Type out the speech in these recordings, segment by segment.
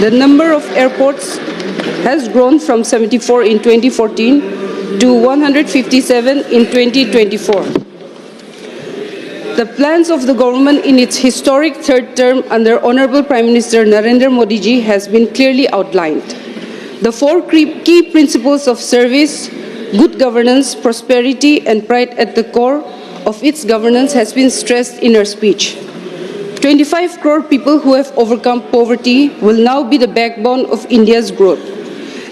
The number of airports has grown from 74 in 2014 to 157 in 2024. The plans of the government in its historic third term under Honorable Prime Minister Narendra Modi ji has been clearly outlined. The four key principles of service, good governance, prosperity, and pride at the core of its governance has been stressed in her speech. 25 crore people who have overcome poverty will now be the backbone of India's growth.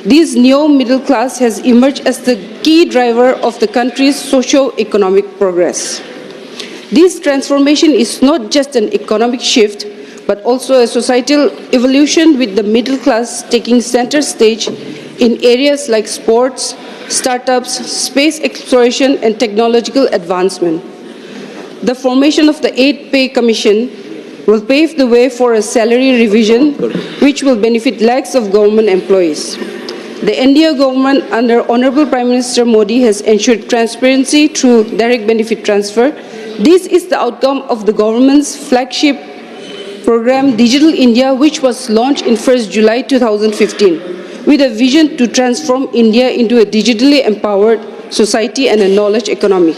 This new middle class has emerged as the key driver of the country's socio-economic progress. This transformation is not just an economic shift, but also a societal evolution with the middle class taking center stage in areas like sports, startups, space exploration, and technological advancement. The formation of the 8th Pay Commission will pave the way for a salary revision which will benefit lakhs of government employees. The NDA government under Honorable Prime Minister Modi has ensured transparency through direct benefit transfer. This is the outcome of the government's flagship program Digital India, which was launched in 1st July 2015 with a vision to transform India into a digitally empowered society and a knowledge economy.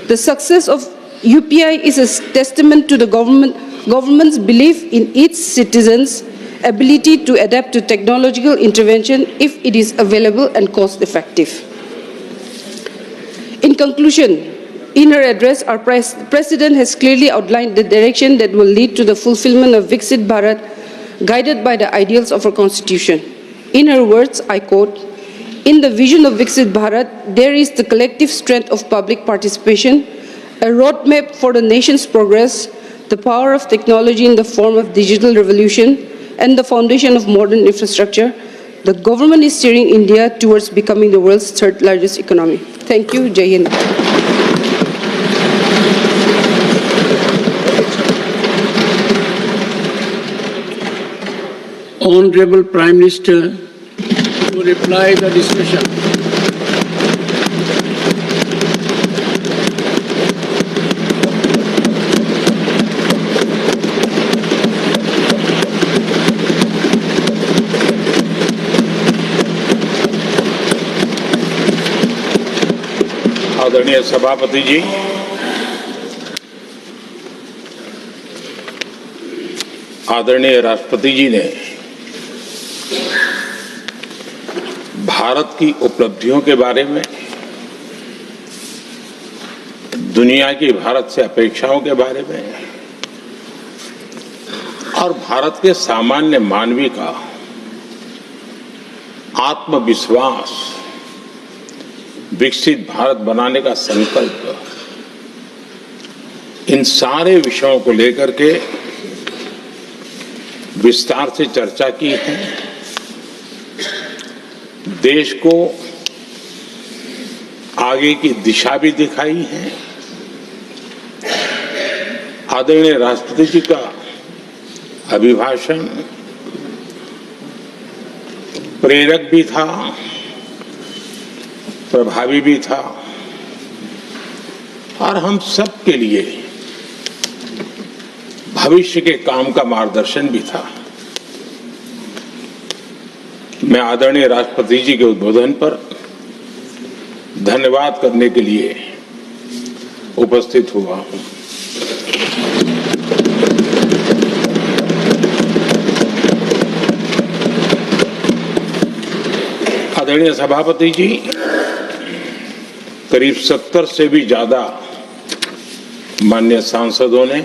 The success of UPI is a testament to the government's belief in its citizens' ability to adapt to technological intervention if it is available and cost-effective. In conclusion, in her address, our President has clearly outlined the direction that will lead to the fulfillment of Viksit Bharat, guided by the ideals of our Constitution. In her words, I quote, "In the vision of Viksit Bharat, there is the collective strength of public participation, a roadmap for the nation's progress, the power of technology in the form of digital revolution, and the foundation of modern infrastructure. The government is steering India towards becoming the world's third largest economy." Thank you. Jai Hind. Honorable Prime Minister to reply the discussion. आदरणीय सभापति जी, आदरणीय राष्ट्रपति जी ने भारत की उपलब्धियों के बारे में, दुनिया की भारत से अपेक्षाओं के बारे में और भारत के सामान्य मानवी का आत्मविश्वास, विकसित भारत बनाने का संकल्प, इन सारे विषयों को लेकर के विस्तार से चर्चा की है। देश को आगे की दिशा भी दिखाई है। आदरणीय राष्ट्रपति जी का अभिभाषण प्रेरक भी था, प्रभावी भी था और हम सब के लिए भविष्य के काम का मार्गदर्शन भी था। मैं आदरणीय राष्ट्रपति जी के उद्बोधन पर धन्यवाद करने के लिए उपस्थित हुआ हूं। आदरणीय सभापति जी, करीब 70 से भी ज्यादा माननीय सांसदों ने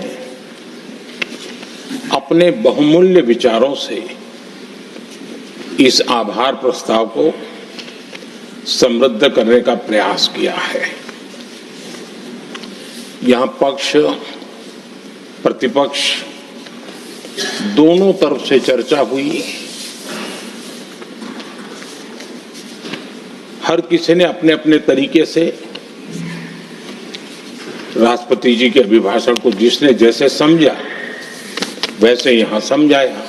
अपने बहुमूल्य विचारों से इस आभार प्रस्ताव को समृद्ध करने का प्रयास किया है। यहां पक्ष प्रतिपक्ष दोनों तरफ से चर्चा हुई। हर किसी ने अपने अपने तरीके से राष्ट्रपति जी के अभिभाषण को जिसने जैसे समझा वैसे यहां समझाया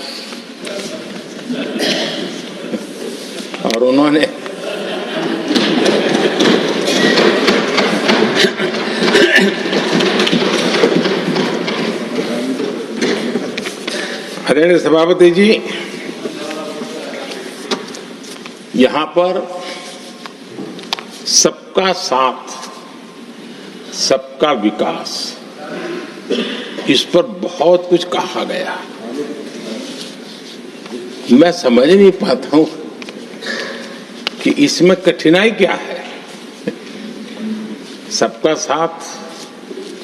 और उन्होंने आदरणीय सभापति जी, यहां पर सबका साथ, सबका विकास, इस पर बहुत कुछ कहा गया। मैं समझ नहीं पाता हूं कि इसमें कठिनाई क्या है। सबका साथ,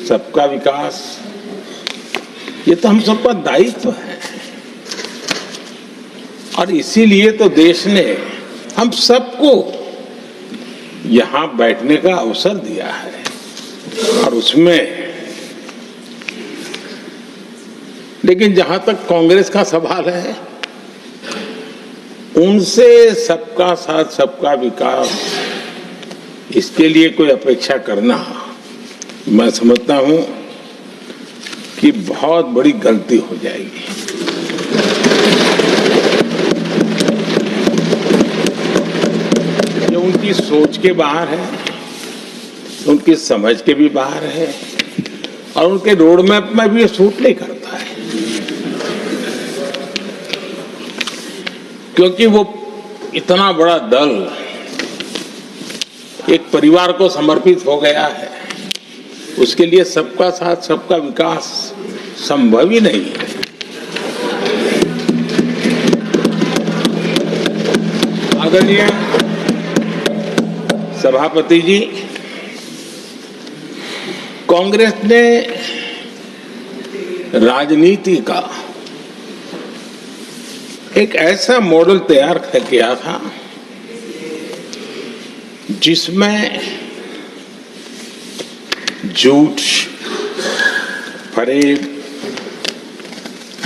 सबका विकास, ये तो हम सबका दायित्व है। और इसीलिए तो देश ने हम सबको यहां बैठने का अवसर दिया है। और उसमें लेकिन जहां तक कांग्रेस का सवाल है, उनसे सबका साथ, सबका विकास, इसके लिए कोई अपेक्षा करना, मैं समझता हूं कि बहुत बड़ी गलती हो जाएगी। ये उनकी सोच के बाहर है, उनकी समझ के भी बाहर है, और उनके रोड मैप में भी ये सूट नहीं करता है। क्योंकि वो इतना बड़ा दल एक परिवार को समर्पित हो गया है, उसके लिए सबका साथ, सबका विकास संभव ही नहीं है। आदरणीय सभापति जी, कांग्रेस ने राजनीति का एक ऐसा मॉडल तैयार किया था जिसमें झूठ, फरेब,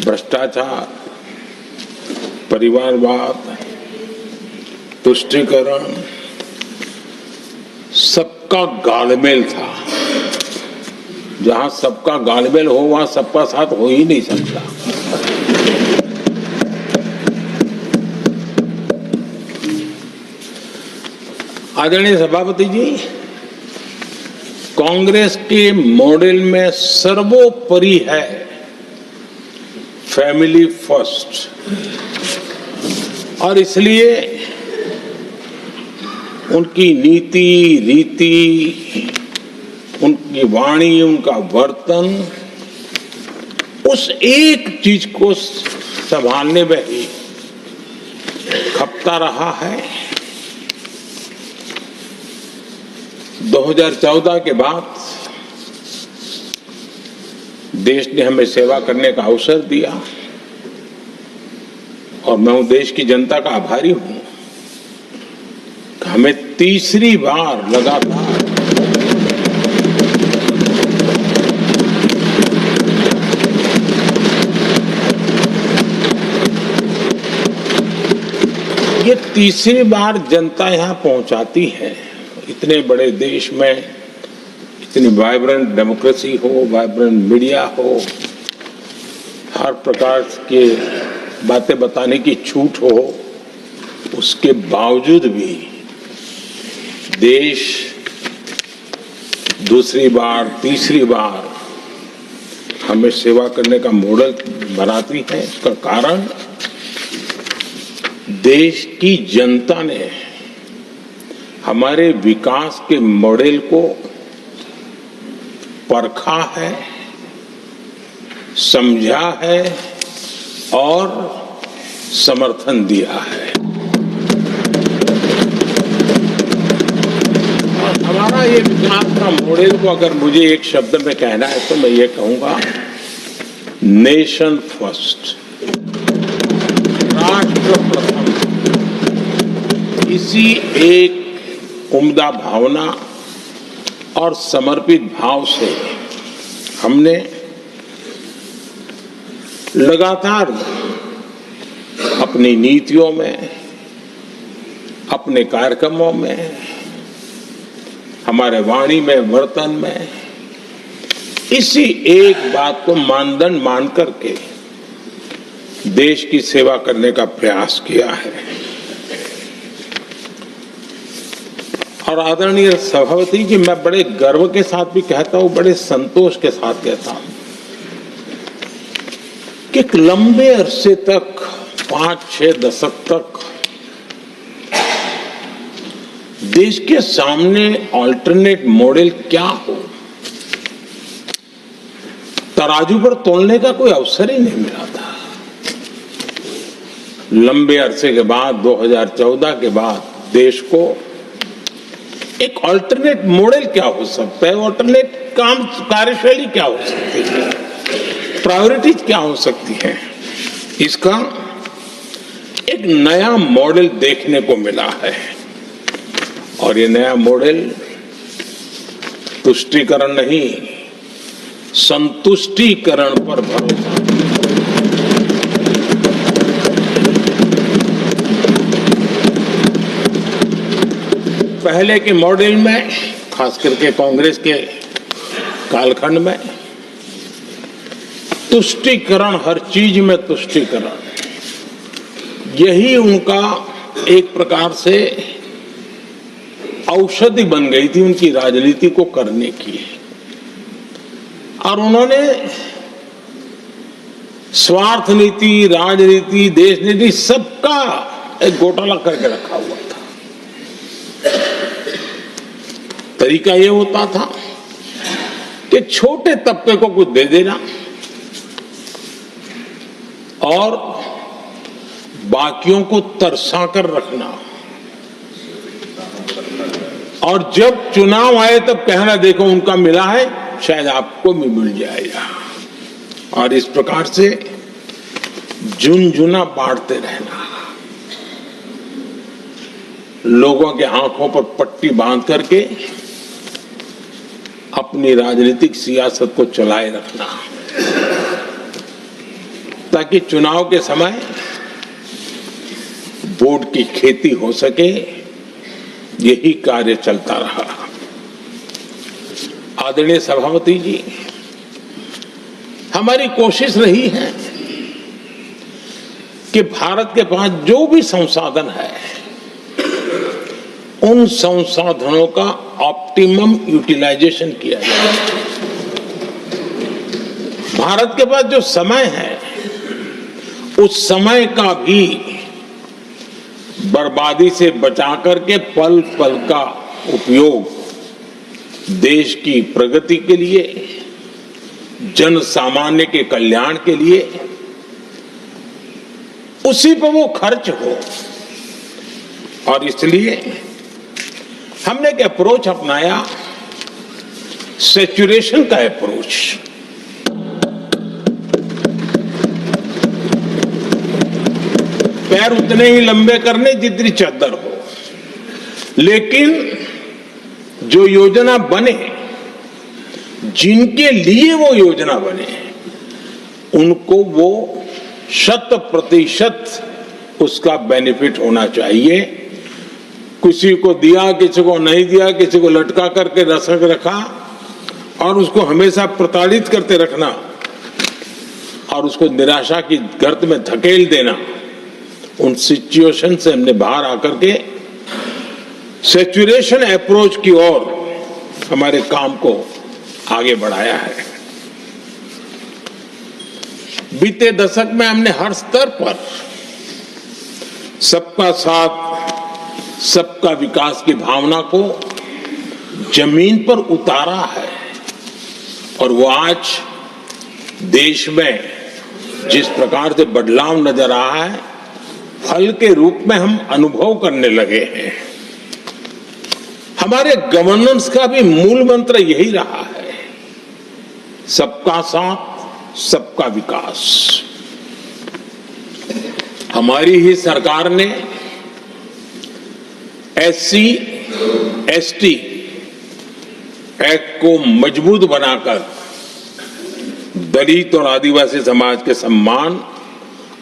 भ्रष्टाचार, परिवारवाद, तुष्टीकरण, सबका गालमेल था। जहां सबका गालमेल हो वहां सबका साथ हो ही नहीं सकता। आदरणीय सभापति जी, कांग्रेस के मॉडल में सर्वोपरि है फैमिली फर्स्ट, और इसलिए उनकी नीति, रीति, उनकी वाणी, उनका वर्तन उस एक चीज को संभालने में ही खपता रहा है। 2014 के बाद देश ने हमें सेवा करने का अवसर दिया, और मैं उस देश की जनता का आभारी हूं कि हमें तीसरी बार लगातार ये तीसरी बार जनता यहां पहुंचाती है। इतने बड़े देश में इतनी वाइब्रेंट डेमोक्रेसी हो, वाइब्रेंट मीडिया हो, हर प्रकार के बातें बताने की छूट हो, उसके बावजूद भी देश दूसरी बार, तीसरी बार हमें सेवा करने का मॉडल बनाती है। इसका कारण देश की जनता ने हमारे विकास के मॉडल को परखा है, समझा है और समर्थन दिया है। और हमारा ये विकास का मॉडल को अगर मुझे एक शब्द में कहना है तो मैं ये कहूंगा, नेशन फर्स्ट, राष्ट्र प्रथम। इसी एक उम्दा भावना और समर्पित भाव से हमने लगातार अपनी नीतियों में, अपने कार्यक्रमों में, हमारे वाणी में, वर्तन में इसी एक बात को मानदंड मान करके देश की सेवा करने का प्रयास किया है। और आदरणीय सभापति जी, मैं बड़े गर्व के साथ भी कहता हूं, बड़े संतोष के साथ कहता हूं कि एक लंबे अरसे तक, 5-6 दशक तक देश के सामने ऑल्टरनेट मॉडल क्या हो, तराजू पर तोलने का कोई अवसर ही नहीं मिला था। लंबे अरसे के बाद 2014 के बाद देश को एक ऑल्टरनेट मॉडल क्या हो सकता है, ऑल्टरनेट कार्यशैली क्या हो सकती है, प्रायोरिटीज क्या हो सकती है, इसका एक नया मॉडल देखने को मिला है। और ये नया मॉडल तुष्टीकरण नहीं, संतुष्टीकरण पर भरोसा। पहले के मॉडल में, खास करके कांग्रेस के कालखंड में, तुष्टीकरण, हर चीज में तुष्टीकरण, यही उनका एक प्रकार से औषधि बन गई थी उनकी राजनीति को करने की। और उन्होंने स्वार्थ नीति, राजनीति, देश नीति, सबका एक घोटाला करके रखा हुआ था। तरीका ये होता था कि छोटे तबके को कुछ दे देना और बाकियों को तरसा कर रखना, और जब चुनाव आए तब कहना देखो उनका मिला है, शायद आपको भी मिल जाएगा। और इस प्रकार से झुनझुना बांटते रहना, लोगों के आंखों पर पट्टी बांध करके अपनी राजनीतिक सियासत को चलाए रखना, ताकि चुनाव के समय वोट की खेती हो सके। यही कार्य चलता रहा। आदरणीय सभापति जी, हमारी कोशिश रही है कि भारत के पास जो भी संसाधन है, उन संसाधनों का ऑप्टिमम यूटिलाइजेशन किया जाए। भारत के पास जो समय है, उस समय का भी बर्बादी से बचा करके पल पल का उपयोग देश की प्रगति के लिए, जन सामान्य के कल्याण के लिए, उसी पर वो खर्च हो। और इसलिए हमने एक अप्रोच अपनाया, सैचुरेशन का अप्रोच। पैर उतने ही लंबे करने जितनी चद्दर हो, लेकिन जो योजना बने, जिनके लिए वो योजना बने, उनको वो 100% उसका बेनिफिट होना चाहिए। किसी को दिया, किसी को नहीं दिया, किसी को लटका करके रसक रखा और उसको हमेशा प्रताड़ित करते रखना और उसको निराशा की गर्त में धकेल देना, उन सिचुएशन से हमने बाहर आकर के सैचुरेशन अप्रोच की ओर हमारे काम को आगे बढ़ाया है। बीते दशक में हमने हर स्तर पर सबका साथ, सबका विकास की भावना को जमीन पर उतारा है। और वो आज देश में जिस प्रकार से बदलाव नजर आ रहा है, फल के रूप में हम अनुभव करने लगे हैं। हमारे गवर्नेंस का भी मूल मंत्र यही रहा है, सबका साथ, सबका विकास। हमारी ही सरकार ने SC, ST एक्ट को मजबूत बनाकर दलित और आदिवासी समाज के सम्मान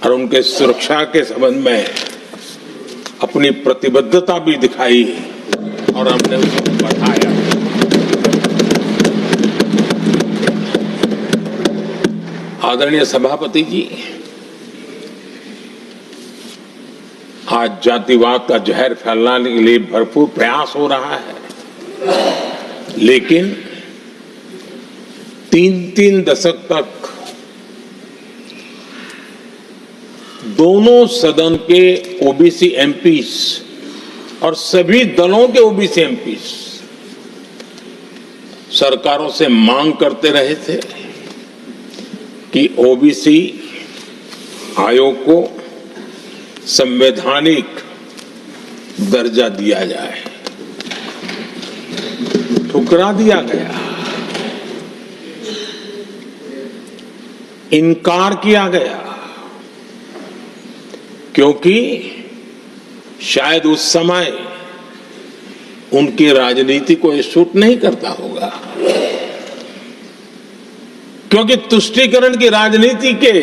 और उनके सुरक्षा के संबंध में अपनी प्रतिबद्धता भी दिखाई और हमने उसको बढ़ाया। आदरणीय सभापति जी, आज जातिवाद का जहर फैलाने के लिए भरपूर प्रयास हो रहा है, लेकिन 3 दशक तक दोनों सदन के OBC MPs और सभी दलों के ओबीसी एमपी सरकारों से मांग करते रहे थे कि ओबीसी आयोग को संवैधानिक दर्जा दिया जाए। ठुकरा दिया गया, इनकार किया गया, क्योंकि शायद उस समय उनकी राजनीति को ये सूट नहीं करता होगा, क्योंकि तुष्टीकरण की राजनीति के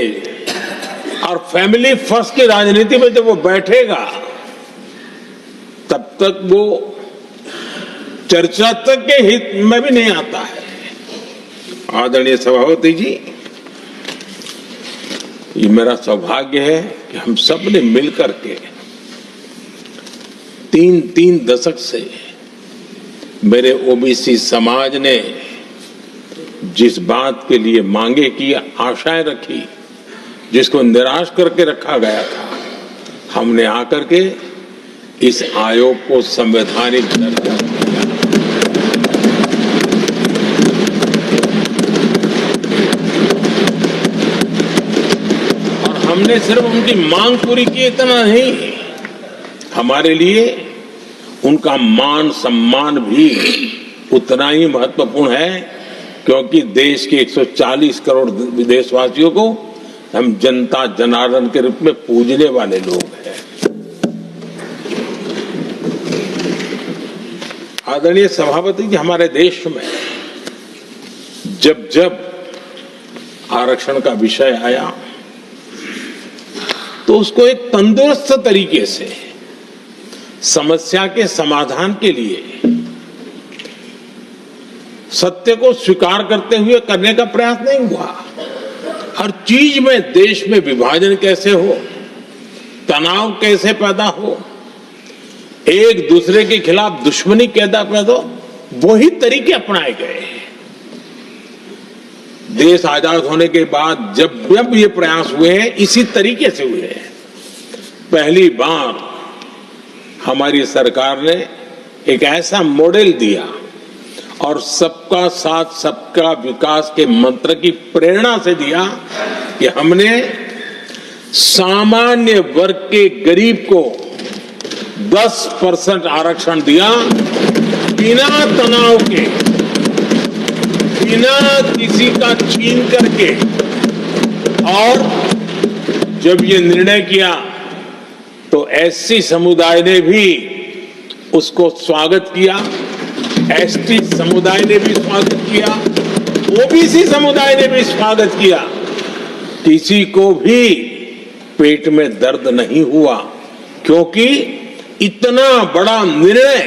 और फैमिली फर्स्ट की राजनीति में जब वो बैठेगा तब तक वो चर्चा तक के हित में भी नहीं आता है। आदरणीय सभापति जी, ये मेरा सौभाग्य है कि हम सब ने मिलकर के तीन दशक से मेरे ओबीसी समाज ने जिस बात के लिए मांगे की, आशाएं रखी, जिसको निराश करके रखा गया था, हमने आकर के इस आयोग को संवैधानिक दर्जा दिया। और हमने सिर्फ उनकी मांग पूरी की इतना नहीं, हमारे लिए उनका मान सम्मान भी उतना ही महत्वपूर्ण है, क्योंकि देश के 140 करोड़ देशवासियों को हम जनता जनार्दन के रूप में पूजने वाले लोग हैं। आदरणीय सभापति जी, हमारे देश में जब जब आरक्षण का विषय आया तो उसको एक तंदुरुस्त तरीके से समस्या के समाधान के लिए सत्य को स्वीकार करते हुए करने का प्रयास नहीं हुआ। हर चीज में देश में विभाजन कैसे हो, तनाव कैसे पैदा हो, एक दूसरे के खिलाफ दुश्मनी कैसे पैदा हो, वही तरीके अपनाए गए। देश आजाद होने के बाद जब ये प्रयास हुए हैं, इसी तरीके से हुए हैं। पहली बार हमारी सरकार ने एक ऐसा मॉडल दिया और सबका साथ सबका विकास के मंत्र की प्रेरणा से दिया कि हमने सामान्य वर्ग के गरीब को 10% आरक्षण दिया, बिना तनाव के, बिना किसी का छीन करके। और जब ये निर्णय किया तो एससी समुदाय ने भी उसको स्वागत किया, एसटी समुदाय ने भी स्वागत किया, ओबीसी समुदाय ने भी स्वागत किया। किसी को भी पेट में दर्द नहीं हुआ, क्योंकि इतना बड़ा निर्णय,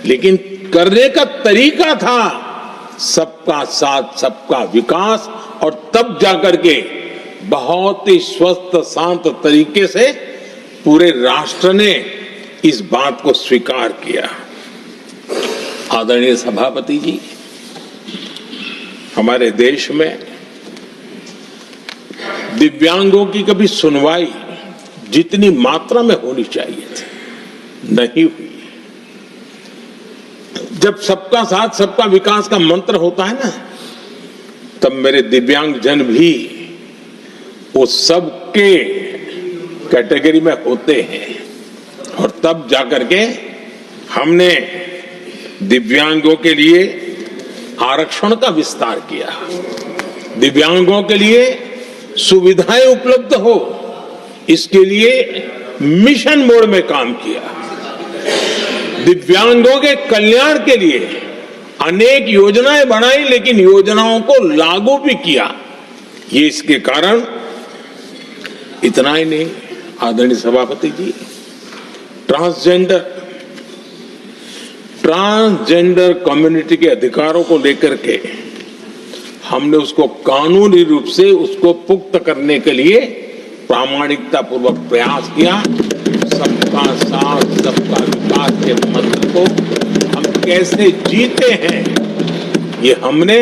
लेकिन करने का तरीका था सबका साथ सबका विकास, और तब जाकर के बहुत ही स्वस्थ शांत तरीके से पूरे राष्ट्र ने इस बात को स्वीकार किया। आदरणीय सभापति जी, हमारे देश में दिव्यांगों की कभी सुनवाई जितनी मात्रा में होनी चाहिए थी नहीं हुई। जब सबका साथ सबका विकास का मंत्र होता है ना, तब मेरे दिव्यांग जन भी वो सबके कैटेगरी में होते हैं, और तब जाकर के हमने दिव्यांगों के लिए आरक्षण का विस्तार किया, दिव्यांगों के लिए सुविधाएं उपलब्ध हो, इसके लिए मिशन मोड में काम किया, दिव्यांगों के कल्याण के लिए अनेक योजनाएं बनाई, लेकिन योजनाओं को लागू भी किया। ये इसके कारण इतना ही नहीं, आदरणीय सभापति जी, ट्रांसजेंडर कम्युनिटी के अधिकारों को लेकर के हमने उसको कानूनी रूप से उसको पुख्त करने के लिए प्रामाणिकता पूर्वक प्रयास किया। सबका साथ सबका विकास के मंत्र को हम कैसे जीते हैं, ये हमने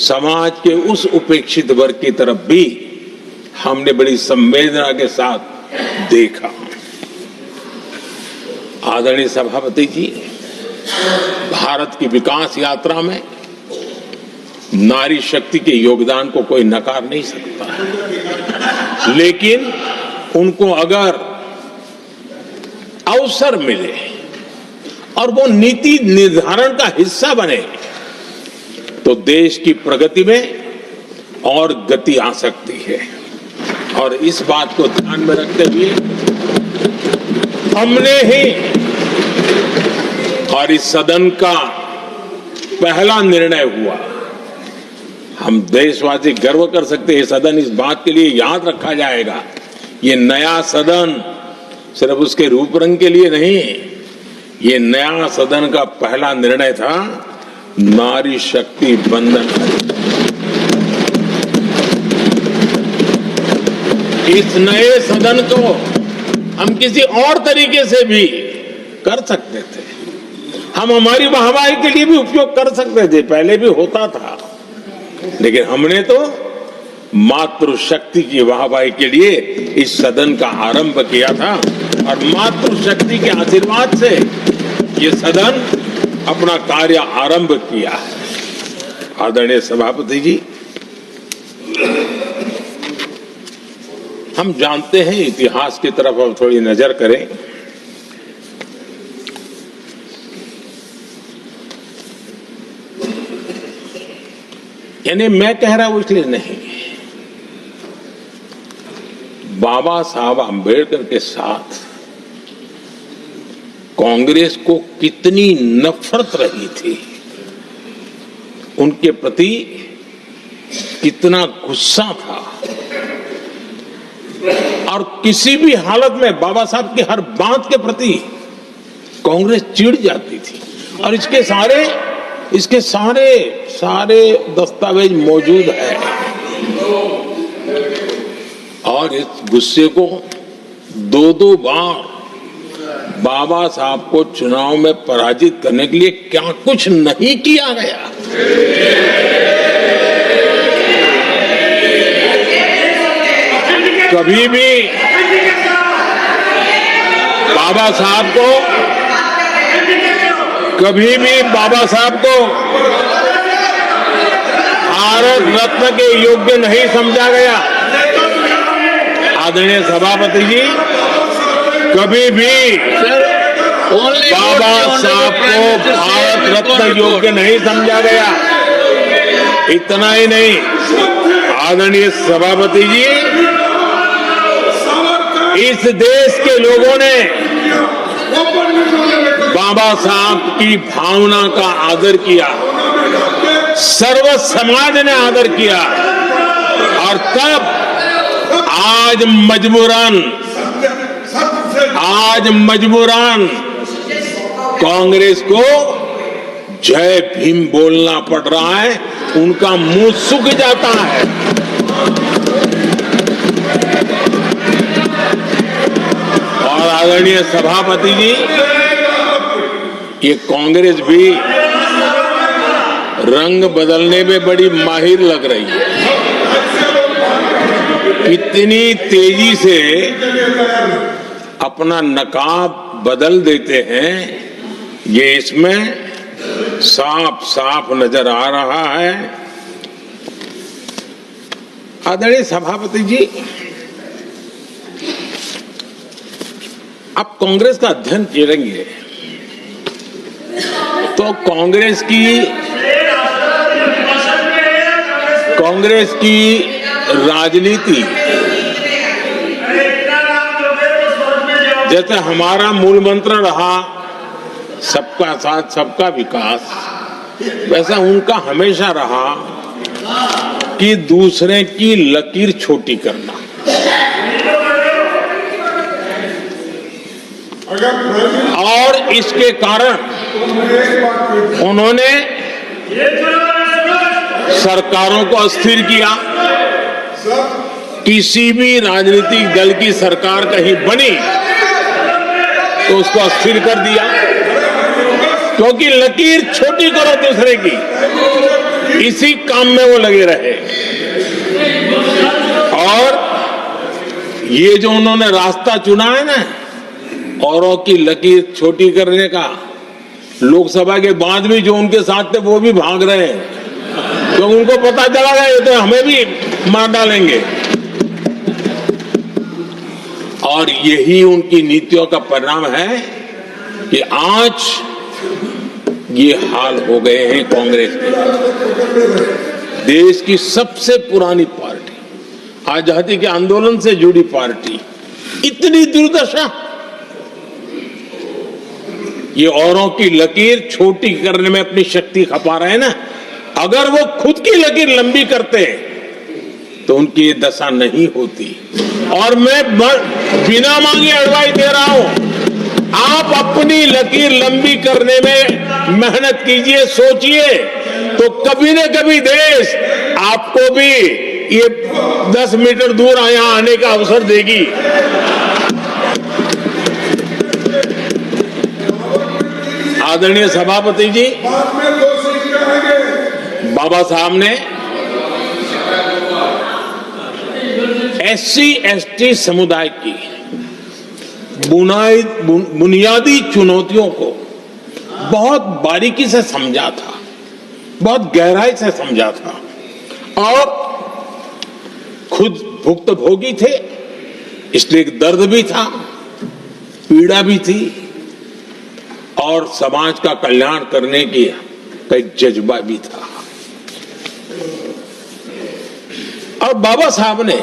समाज के उस उपेक्षित वर्ग की तरफ भी हमने बड़ी संवेदना के साथ देखा। आदरणीय सभापति जी, भारत की विकास यात्रा में नारी शक्ति के योगदान को कोई नकार नहीं सकता, लेकिन उनको अगर अवसर मिले और वो नीति निर्धारण का हिस्सा बने तो देश की प्रगति में और गति आ सकती है। और इस बात को ध्यान में रखते हुए हमने ही और इस सदन का पहला निर्णय हुआ, हम देशवासी गर्व कर सकते हैं, सदन इस बात के लिए याद रखा जाएगा, ये नया सदन सिर्फ उसके रूप रंग के लिए नहीं, ये नया सदन का पहला निर्णय था नारी शक्ति बंधन। इस नए सदन को हम किसी और तरीके से भी कर सकते थे, हम हमारी वाहवाही के लिए भी उपयोग कर सकते थे, पहले भी होता था, लेकिन हमने तो मातृशक्ति की वाहवाही के लिए इस सदन का आरंभ किया था और मातृशक्ति के आशीर्वाद से ये सदन अपना कार्य आरंभ किया है। आदरणीय सभापति जी, हम जानते हैं, इतिहास की तरफ अब थोड़ी नजर करें। यानी मैं कह रहा हूं इसलिए नहीं, बाबा साहब आंबेडकर के साथ कांग्रेस को कितनी नफरत रही थी, उनके प्रति कितना गुस्सा था और किसी भी हालत में बाबा साहब की हर बात के प्रति कांग्रेस चिढ़ जाती थी। और इसके सारे दस्तावेज मौजूद है और इस गुस्से को दो बार बाबा साहब को चुनाव में पराजित करने के लिए क्या कुछ नहीं किया गया। कभी भी बाबा साहब को भारत रत्न के योग्य नहीं समझा गया। आदरणीय सभापति जी, कभी भी बाबा साहब को भारत रत्न योग्य नहीं समझा गया। इतना ही नहीं, आदरणीय सभापति जी, इस देश के लोगों ने बाबा साहब की भावना का आदर किया, सर्व समाज ने आदर किया और तब आज मजबूरन कांग्रेस को जय भीम बोलना पड़ रहा है, उनका मुंह सूख जाता है। और आदरणीय सभापति जी, ये कांग्रेस भी रंग बदलने में बड़ी माहिर लग रही है। कितनी तेजी से अपना नकाब बदल देते हैं, ये इसमें साफ नजर आ रहा है। आदरणीय सभापति जी, आप कांग्रेस का अध्ययन करेंगे तो कांग्रेस की राजनीति, जैसे हमारा मूल मंत्र रहा सबका साथ सबका विकास, वैसा उनका हमेशा रहा कि दूसरे की लकीर छोटी करना। और इसके कारण उन्होंने सरकारों को अस्थिर किया। किसी भी राजनीतिक दल की सरकार कहीं बनी तो उसको अस्थिर कर दिया, क्योंकि लकीर छोटी करो दूसरे की, इसी काम में वो लगे रहे। और ये जो उन्होंने रास्ता चुना है ना, औरों की लकीर छोटी करने का, लोकसभा के बाद भी जो उनके साथ थे वो भी भाग रहे हैं, तो उनको पता चला गया ये तो हमें भी मार डालेंगे। और यही उनकी नीतियों का परिणाम है कि आज ये हाल हो गए हैं कांग्रेस के। देश की सबसे पुरानी पार्टी, आजादी के आंदोलन से जुड़ी पार्टी, इतनी दुर्दशा। ये औरों की लकीर छोटी करने में अपनी शक्ति खपा रहे हैं ना। अगर वो खुद की लकीर लंबी करते तो उनकी ये दशा नहीं होती। और मैं बिना मांगे एडवाइस दे रहा हूं, आप अपनी लकीर लंबी करने में मेहनत कीजिए, सोचिए, तो कभी न कभी देश आपको भी ये 10 मीटर दूर यहां आने का अवसर देगी। आदरणीय सभापति जी, बाबा साहब ने एससी एसटी समुदाय की बुनियादी चुनौतियों को बहुत बारीकी से समझा था, बहुत गहराई से समझा था, और खुद भुक्तभोगी थे, इसलिए एक दर्द भी था, पीड़ा भी थी, और समाज का कल्याण करने की का एक जज्बा भी था। और बाबा साहब ने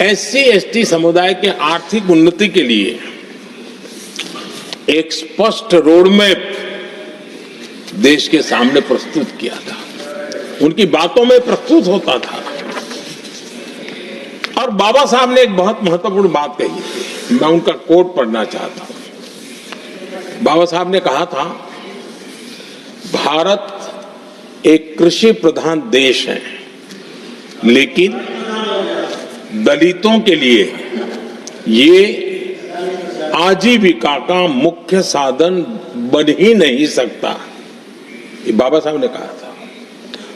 एससी एसटी समुदाय के आर्थिक उन्नति के लिए एक स्पष्ट रोड मैप देश के सामने प्रस्तुत किया था। उनकी बातों में प्रस्तुत होता था। और बाबा साहब ने एक बहुत महत्वपूर्ण बात कही थी, मैं उनका कोट पढ़ना चाहता हूं। बाबा साहब ने कहा था, भारत एक कृषि प्रधान देश है, लेकिन दलितों के लिए ये आजीविका का मुख्य साधन बन ही नहीं सकता, ये बाबा साहब ने कहा था।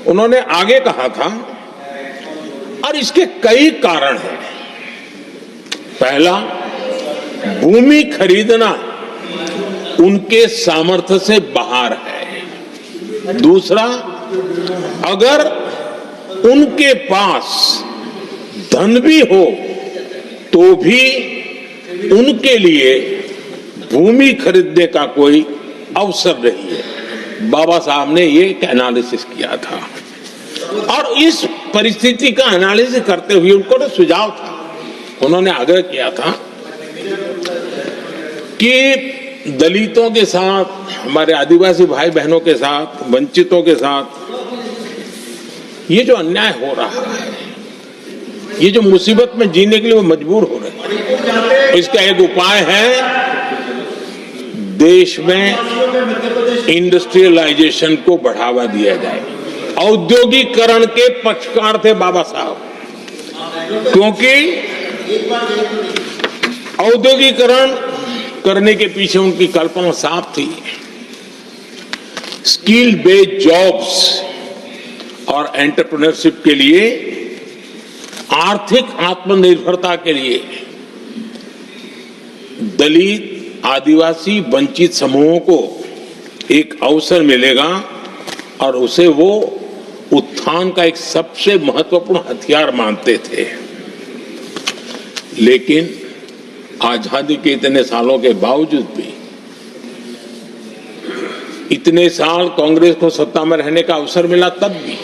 उन्होंने आगे कहा था, और इसके कई कारण हैं। पहला, भूमि खरीदना उनके सामर्थ्य से बाहर है। दूसरा, अगर उनके पास धन भी हो तो भी उनके लिए भूमि खरीदने का कोई अवसर नहीं है। बाबा साहब ने ये एक एनालिसिस किया था, और इस परिस्थिति का एनालिसिस करते हुए उनको तो सुझाव था, उन्होंने आग्रह किया था कि दलितों के साथ, हमारे आदिवासी भाई बहनों के साथ, वंचितों के साथ ये जो अन्याय हो रहा है, ये जो मुसीबत में जीने के लिए वो मजबूर हो रहे हैं, इसका एक उपाय है, देश में इंडस्ट्रियलाइजेशन को बढ़ावा दिया जाए। औद्योगिकरण के पक्षकार थे बाबा साहब, क्योंकि औद्योगिकरण करने के पीछे उनकी कल्पना साफ थी। स्किल बेस्ड जॉब्स और एंटरप्रेन्योरशिप के लिए, आर्थिक आत्मनिर्भरता के लिए दलित, आदिवासी, वंचित समूहों को एक अवसर मिलेगा और उसे वो उत्थान का एक सबसे महत्वपूर्ण हथियार मानते थे। लेकिन आजादी के इतने सालों के बावजूद भी, इतने साल कांग्रेस को सत्ता में रहने का अवसर मिला, तब भी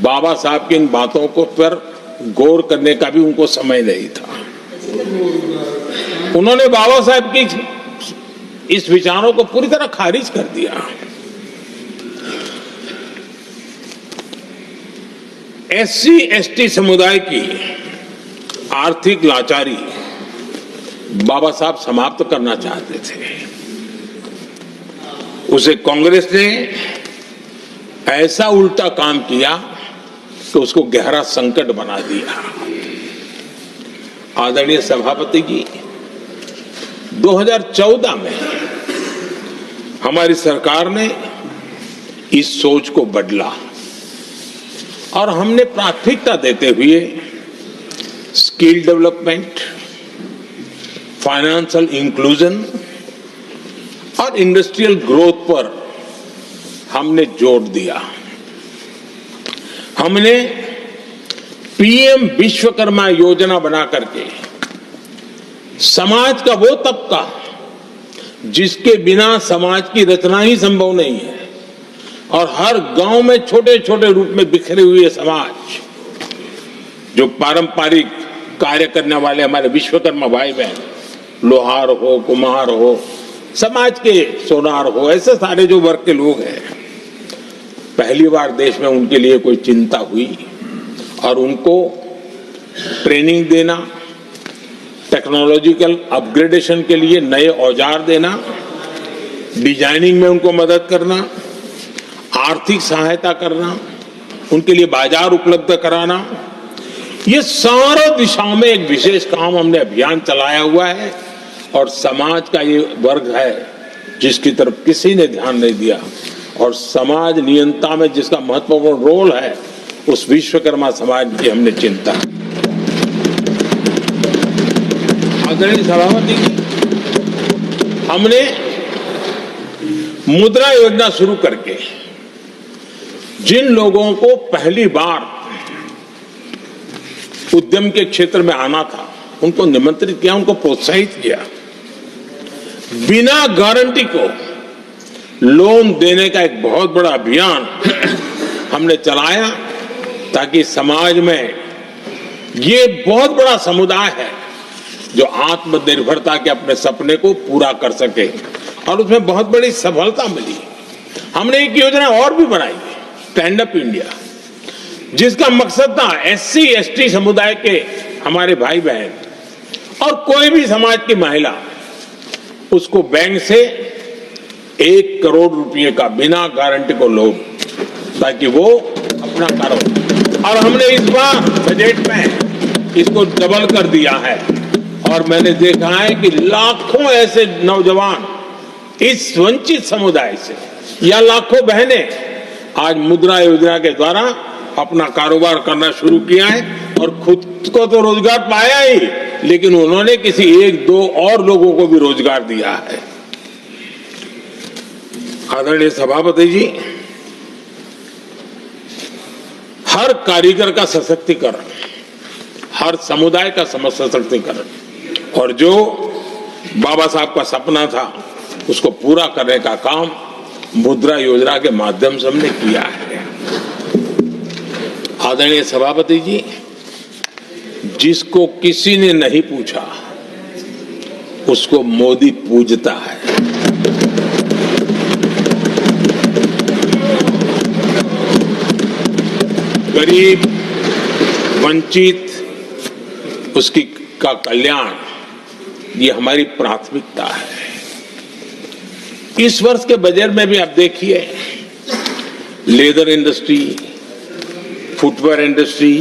बाबा साहब की इन बातों को पर गौर करने का भी उनको समय नहीं था। उन्होंने बाबा साहब की इस विचारों को पूरी तरह खारिज कर दिया। एससी एसटी समुदाय की आर्थिक लाचारी बाबा साहब समाप्त करना चाहते थे। उसे कांग्रेस ने ऐसा उल्टा काम किया कि उसको गहरा संकट बना दिया। आदरणीय सभापति जी, 2014 में हमारी सरकार ने इस सोच को बदला और हमने प्राथमिकता देते हुए स्किल डेवलपमेंट, फाइनेंशियल इंक्लूजन और इंडस्ट्रियल ग्रोथ पर हमने जोर दिया। हमने पीएम विश्वकर्मा योजना बना करके समाज का वो तबका जिसके बिना समाज की रचना ही संभव नहीं है, और हर गांव में छोटे छोटे रूप में बिखरे हुए समाज, जो पारंपरिक कार्य करने वाले हमारे विश्वकर्मा भाई बहन, लोहार हो, कुम्हार हो, समाज के सोनार हो, ऐसे सारे जो वर्ग के लोग हैं, पहली बार देश में उनके लिए कोई चिंता हुई और उनको ट्रेनिंग देना, टेक्नोलॉजिकल अपग्रेडेशन के लिए नए औजार देना, डिजाइनिंग में उनको मदद करना, आर्थिक सहायता करना, उनके लिए बाजार उपलब्ध कराना, ये सारों दिशाओं में एक विशेष काम हमने अभियान चलाया हुआ है। और समाज का ये वर्ग है जिसकी तरफ किसी ने ध्यान नहीं दिया, और समाज नियंत्रण में जिसका महत्वपूर्ण रोल है, उस विश्वकर्मा समाज की हमने चिंता। आदरणीय सभापति जी, हमने मुद्रा योजना शुरू करके जिन लोगों को पहली बार उद्यम के क्षेत्र में आना था, उनको निमंत्रित किया, उनको प्रोत्साहित किया। बिना गारंटी को लोन देने का एक बहुत बड़ा अभियान हमने चलाया, ताकि समाज में ये बहुत बड़ा समुदाय है जो आत्मनिर्भरता के अपने सपने को पूरा कर सके, और उसमें बहुत बड़ी सफलता मिली। हमने एक योजना और भी बनाई, स्टैंड अप इंडिया, जिसका मकसद था एससी एसटी समुदाय के हमारे भाई बहन और कोई भी समाज की महिला, उसको बैंक से 1 करोड़ रुपए का बिना गारंटी को लोन, ताकि वो अपना कारोबार। और हमने इस बार बजट में इसको डबल कर दिया है, और मैंने देखा है कि लाखों ऐसे नौजवान इस वंचित समुदाय से, या लाखों बहनें आज मुद्रा योजना के द्वारा अपना कारोबार करना शुरू किया है, और खुद को तो रोजगार पाया ही, लेकिन उन्होंने किसी 1-2 और लोगों को भी रोजगार दिया है। आदरणीय सभापति जी, हर कारीगर का सशक्तिकरण, हर समुदाय का सशक्तिकरण, और जो बाबा साहब का सपना था उसको पूरा करने का काम मुद्रा योजना के माध्यम से हमने किया है। आदरणीय सभापति जी, जिसको किसी ने नहीं पूछा उसको मोदी पूजता है। गरीब, वंचित, उसकी का कल्याण, ये हमारी प्राथमिकता है। इस वर्ष के बजट में भी आप देखिए, लेदर इंडस्ट्री, फुटवेयर इंडस्ट्री,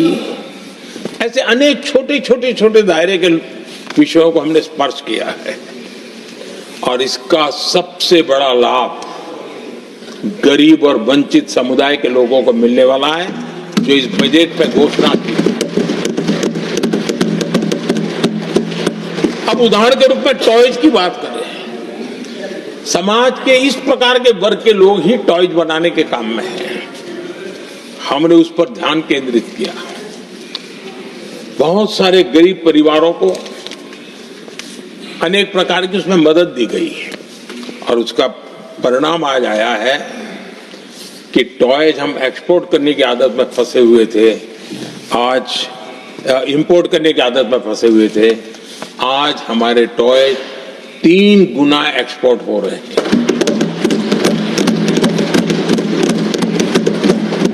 ऐसे अनेक छोटे दायरे के विषयों को हमने स्पर्श किया है, और इसका सबसे बड़ा लाभ गरीब और वंचित समुदाय के लोगों को मिलने वाला है, जो इस बजट पे घोषणा की। अब उदाहरण के रूप में टॉयज की बात करें, समाज के इस प्रकार के वर्ग के लोग ही टॉयज बनाने के काम में हैं। हमने उस पर ध्यान केंद्रित किया। बहुत सारे गरीब परिवारों को अनेक प्रकार की उसमें मदद दी गई, और उसका परिणाम आज आया है कि टॉयज हम एक्सपोर्ट करने की आदत में फंसे हुए थे, आज इंपोर्ट करने की आदत में फंसे हुए थे, आज हमारे टॉय 3 गुना एक्सपोर्ट हो रहे हैं,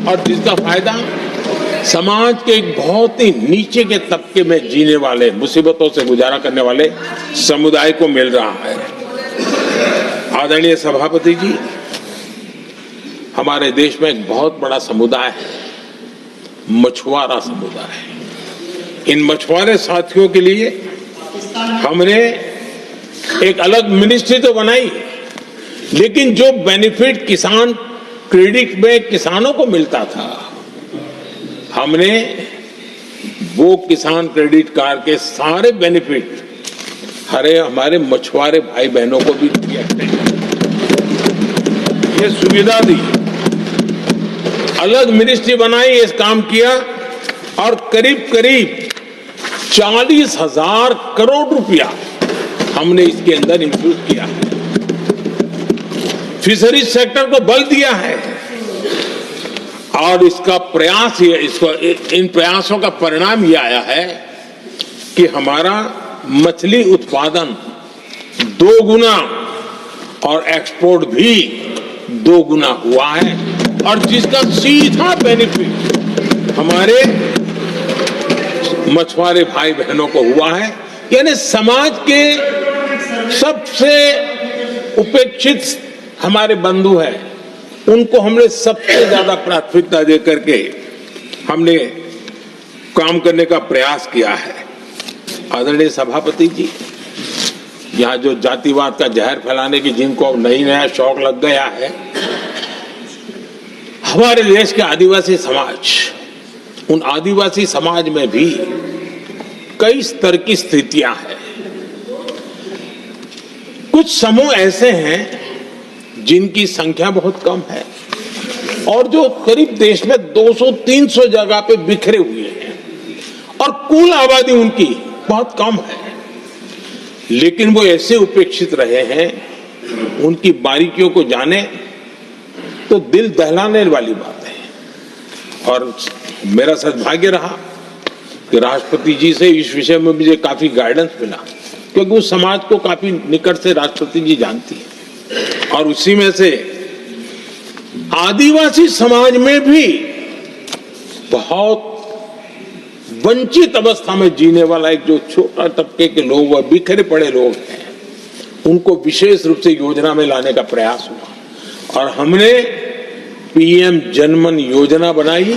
और जिसका फायदा समाज के एक बहुत ही नीचे के तबके में जीने वाले, मुसीबतों से गुजारा करने वाले समुदाय को मिल रहा है। आदरणीय सभापति जी, हमारे देश में एक बहुत बड़ा समुदाय है, मछुआरा समुदाय। इन मछुआरे साथियों के लिए हमने एक अलग मिनिस्ट्री तो बनाई, लेकिन जो बेनिफिट किसान क्रेडिट में किसानों को मिलता था, हमने वो किसान क्रेडिट कार्ड के सारे बेनिफिट अरे हमारे मछुआरे भाई बहनों को भी ये सुविधा दी, अलग मिनिस्ट्री बनाई, इस काम किया और करीब करीब 40,000 करोड़ रुपया हमने इसके अंदर इंफ्यूज किया। फिशरीज सेक्टर को बल दिया है और इसका प्रयास ये, इन प्रयासों का परिणाम ये आया है कि हमारा मछली उत्पादन 2 गुना और एक्सपोर्ट भी 2 गुना हुआ है और जिसका सीधा बेनिफिट हमारे मछुआरे भाई बहनों को हुआ है। यानी समाज के सबसे उपेक्षित हमारे बंधु हैं, उनको हमने सबसे ज्यादा प्राथमिकता दे करके हमने काम करने का प्रयास किया है। आदरणीय सभापति जी, यहाँ जो जातिवाद का जहर फैलाने की जिनको नया शौक लग गया है, हमारे देश के आदिवासी समाज, उन आदिवासी समाज में भी कई स्तर की स्थितियां हैं। कुछ समूह ऐसे हैं जिनकी संख्या बहुत कम है और जो करीब देश में 200-300 जगह पे बिखरे हुए हैं और कुल आबादी उनकी बहुत कम है, लेकिन वो ऐसे उपेक्षित रहे हैं, उनकी बारीकियों को जाने तो दिल दहलाने वाली बात है। और मेरा सद्भाग्य रहा कि राष्ट्रपति जी से इस विषय में मुझे काफी गाइडेंस मिला, क्योंकि उस समाज को काफी निकट से राष्ट्रपति जी जानती है और उसी में से आदिवासी समाज में भी बहुत वंचित अवस्था में जीने वाला एक जो छोटा तबके के लोग व बिखरे पड़े लोग हैं, उनको विशेष रूप से योजना में लाने का प्रयास हुआ और हमने पीएम जनमन योजना बनाई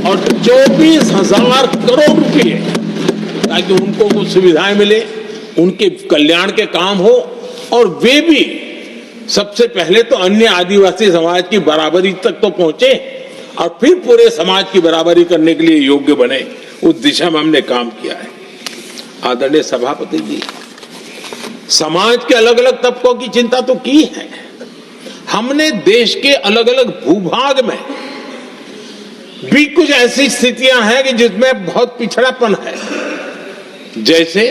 और 24,000 करोड़ रुपए ताकि उनको कुछ सुविधाएं मिले, उनके कल्याण के काम हो और वे भी सबसे पहले तो अन्य आदिवासी समाज की बराबरी तक तो पहुंचे और फिर पूरे समाज की बराबरी करने के लिए योग्य बने। उस दिशा में हमने काम किया है। आदरणीय सभापति जी, समाज के अलग अलग तबकों की चिंता तो की है। हमने देश के अलग अलग भूभाग में भी कुछ ऐसी स्थितियां हैं कि जिसमें बहुत पिछड़ापन है, जैसे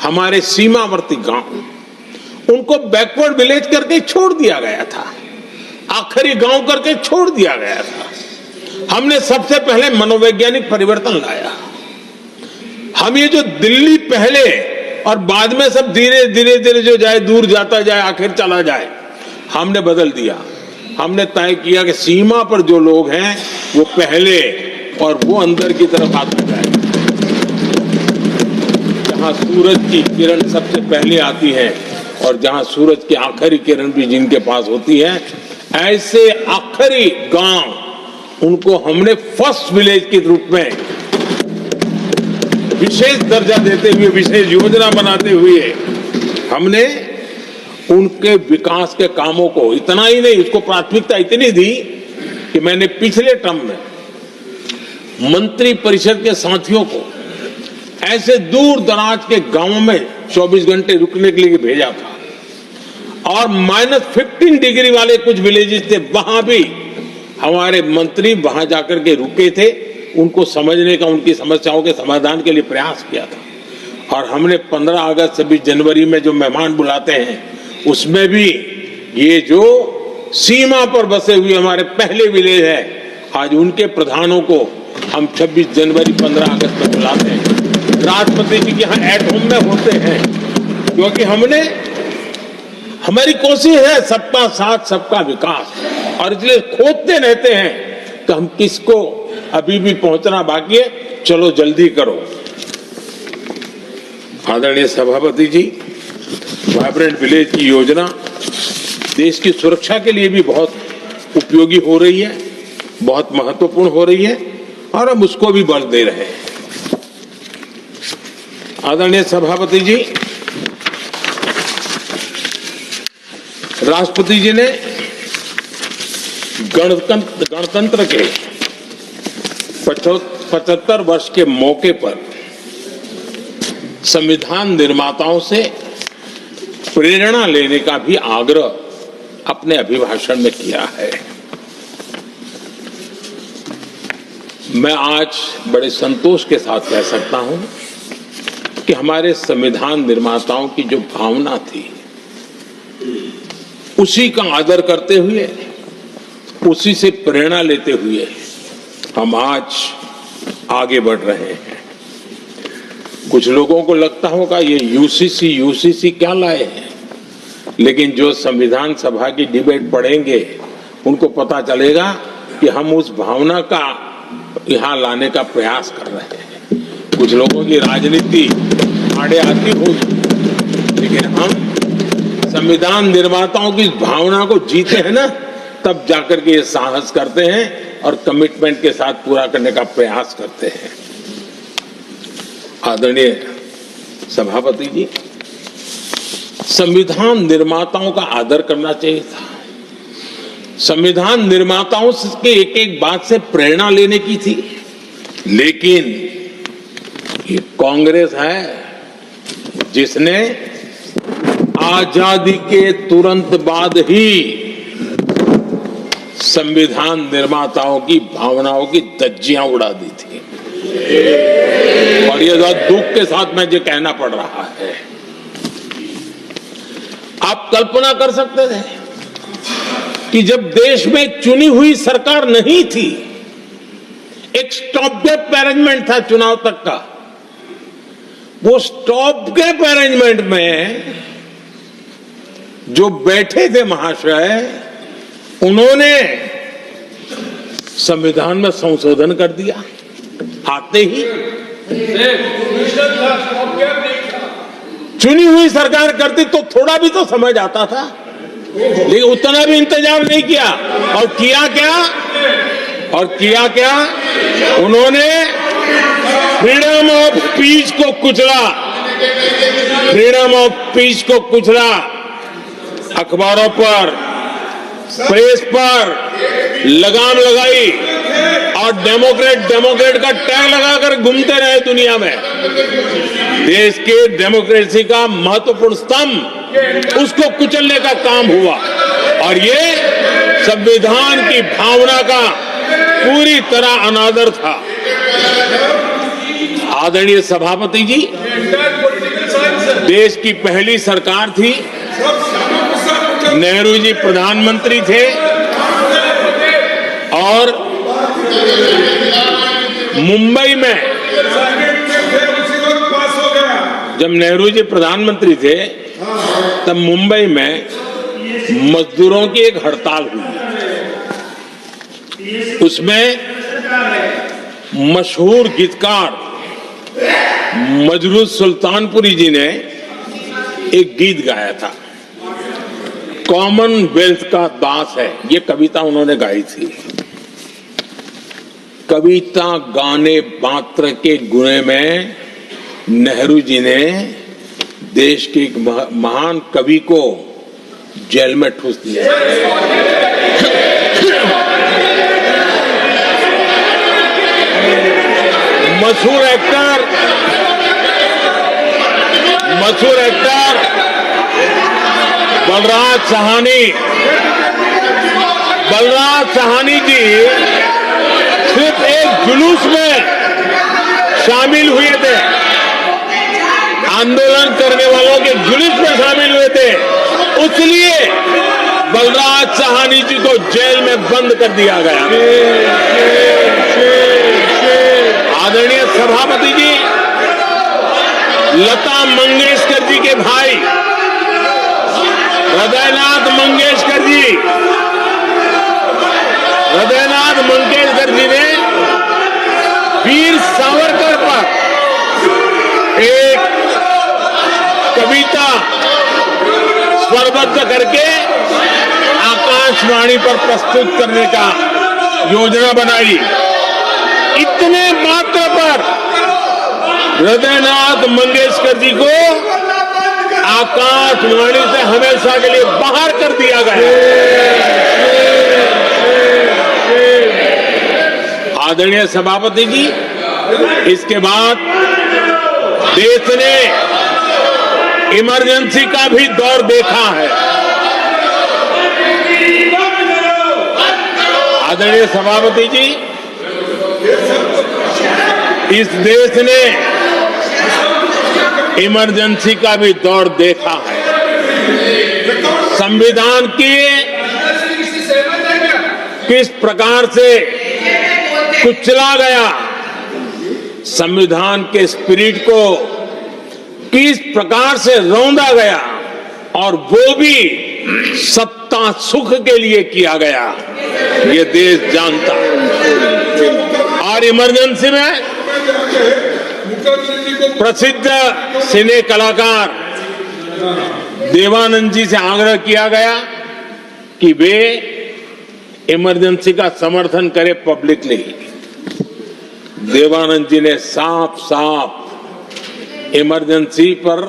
हमारे सीमावर्ती गांव, उनको बैकवर्ड विलेज करके छोड़ दिया गया था, आखिरी गांव करके छोड़ दिया गया था। हमने सबसे पहले मनोवैज्ञानिक परिवर्तन लाया। हम ये जो दिल्ली पहले और बाद में सब धीरे धीरे जो जाए दूर जाता जाए आखिर चला जाए, हमने बदल दिया। हमने तय किया कि सीमा पर जो लोग हैं वो पहले और वो अंदर की तरफ आता जाए। जहां सूरज की किरण सबसे पहले आती है और जहां सूरज की आखिरी किरण भी जिनके पास होती है, ऐसे आखिरी गांव उनको हमने फर्स्ट विलेज के रूप में विशेष दर्जा देते हुए, विशेष योजना बनाते हुए हमने उनके विकास के कामों को, इतना ही नहीं, उसको प्राथमिकता इतनी दी कि मैंने पिछले टर्म में मंत्री परिषद के साथियों को ऐसे दूर दराज के गांवों में 24 घंटे रुकने के लिए भेजा था और -15 डिग्री वाले कुछ विलेजेस थे, वहां भी हमारे मंत्री वहां जाकर के रुके थे, उनको समझने का, उनकी समस्याओं के समाधान के लिए प्रयास किया था। और हमने 15 अगस्त 26 जनवरी में जो मेहमान बुलाते हैं, उसमें भी ये जो सीमा पर बसे हुए हमारे पहले विलेज है, आज उनके प्रधानों को हम 26 जनवरी 15 अगस्त में बुलाते हैं। राष्ट्रपति जी के यहाँ एट होम में होते हैं, क्योंकि हमारी कोशिश है सबका साथ सबका विकास, और इसलिए खोजते रहते हैं कि हम किसको अभी भी पहुंचना बाकी है, चलो जल्दी करो। आदरणीय सभापति जी, वाइब्रेंट विलेज की योजना देश की सुरक्षा के लिए भी बहुत उपयोगी हो रही है, बहुत महत्वपूर्ण हो रही है और हम उसको भी बल दे रहे हैं। आदरणीय सभापति जी, राष्ट्रपति जी ने गणतंत्र के 75 वर्ष के मौके पर संविधान निर्माताओं से प्रेरणा लेने का भी आग्रह अपने अभिभाषण में किया है। मैं आज बड़े संतोष के साथ कह सकता हूं कि हमारे संविधान निर्माताओं की जो भावना थी, उसी का आदर करते हुए, उसी से प्रेरणा लेते हुए हम आज आगे बढ़ रहे हैं। कुछ लोगों को लगता होगा ये यूसीसी क्या लाए हैं, लेकिन जो संविधान सभा की डिबेट पढ़ेंगे उनको पता चलेगा कि हम उस भावना का यहां लाने का प्रयास कर रहे हैं। कुछ लोगों की राजनीति आड़े आती होगी, लेकिन हम संविधान निर्माताओं की भावना को जीते हैं ना, तब जाकर के ये साहस करते हैं और कमिटमेंट के साथ पूरा करने का प्रयास करते हैं। आदरणीय सभापति जी, संविधान निर्माताओं का आदर करना चाहिए था। संविधान निर्माताओं के एक एक बात से प्रेरणा लेने की थी, लेकिन ये कांग्रेस है जिसने आजादी के तुरंत बाद ही संविधान निर्माताओं की भावनाओं की धज्जियां उड़ा दी थी। और ये दुख के साथ मैं जो कहना पड़ रहा है, आप कल्पना कर सकते थे कि जब देश में चुनी हुई सरकार नहीं थी, एक स्टॉप गैप अरेंजमेंट था चुनाव तक का, वो स्टॉप गैप अरेंजमेंट में जो बैठे थे महाशय, उन्होंने संविधान में संशोधन कर दिया आते ही। चुनी हुई सरकार करती तो थोड़ा भी तो समझ आता था, लेकिन उतना भी इंतजार नहीं किया। और किया क्या उन्होंने फ्रीडम ऑफ स्पीच को कुचला, अखबारों पर, प्रेस पर लगाम लगाई और डेमोक्रेट का टैग लगाकर घूमते रहे दुनिया में। देश के डेमोक्रेसी का महत्वपूर्ण स्तंभ, उसको कुचलने का काम हुआ, और ये संविधान की भावना का पूरी तरह अनादर था। आदरणीय सभापति जी, देश की पहली सरकार थी, नेहरू जी प्रधानमंत्री थे, और मुंबई में जब नेहरू जी प्रधानमंत्री थे, तब मुंबई में मजदूरों की एक हड़ताल हुई। उसमें मशहूर गीतकार मजरूह सुल्तानपुरी जी ने एक गीत गाया था, कॉमनवेल्थ का दास है, ये कविता उन्होंने गाई थी। कविता गाने मात्र के गुणे में नेहरू जी ने देश के एक महान कवि को जेल में ठूस दिया। मशहूर एक्टर बलराज साहनी जी सिर्फ एक जुलूस में शामिल हुए थे, आंदोलन करने वालों के जुलूस में शामिल हुए थे, इसलिए बलराज साहनी जी को जेल में बंद कर दिया गया। आदरणीय सभापति जी, लता मंगेशकर जी के भाई हृदयनाथ मंगेशकर जी ने वीर सावरकर पर एक कविता स्वरबद्ध करके आकाशवाणी पर प्रस्तुत करने का योजना बनाई। इतने मात्र पर हृदयनाथ मंगेशकर जी को आकाशवाणी से हमेशा के लिए बाहर कर दिया गया। आदरणीय सभापति जी, इसके बाद देश ने इमरजेंसी का भी दौर देखा है। आदरणीय सभापति जी, इस देश ने इमरजेंसी का भी दौर देखा है। संविधान की किस प्रकार से कुचला गया, संविधान के स्पिरिट को किस प्रकार से रौंदा गया, और वो भी सत्ता सुख के लिए किया गया, ये देश जानता है। और इमरजेंसी में प्रसिद्ध सिने कलाकार देवानंद जी से आग्रह किया गया कि वे इमरजेंसी का समर्थन करें पब्लिकली। देवानंद जी ने साफ साफ इमरजेंसी पर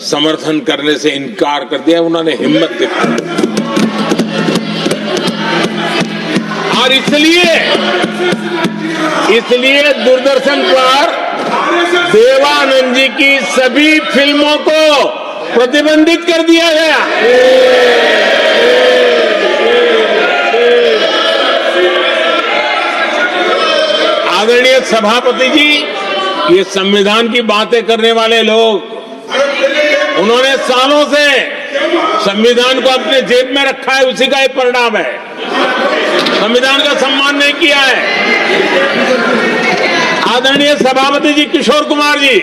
समर्थन करने से इनकार कर दिया। उन्होंने हिम्मत दिखाई, और इसलिए दूरदर्शन पर देवानंद जी की सभी फिल्मों को प्रतिबंधित कर दिया गया। आदरणीय सभापति जी, ये संविधान की बातें करने वाले लोग, उन्होंने सालों से संविधान को अपने जेब में रखा है, उसी का ही परिणाम है। संविधान का सम्मान नहीं किया है। आदरणीय सभापति जी किशोर कुमार जी,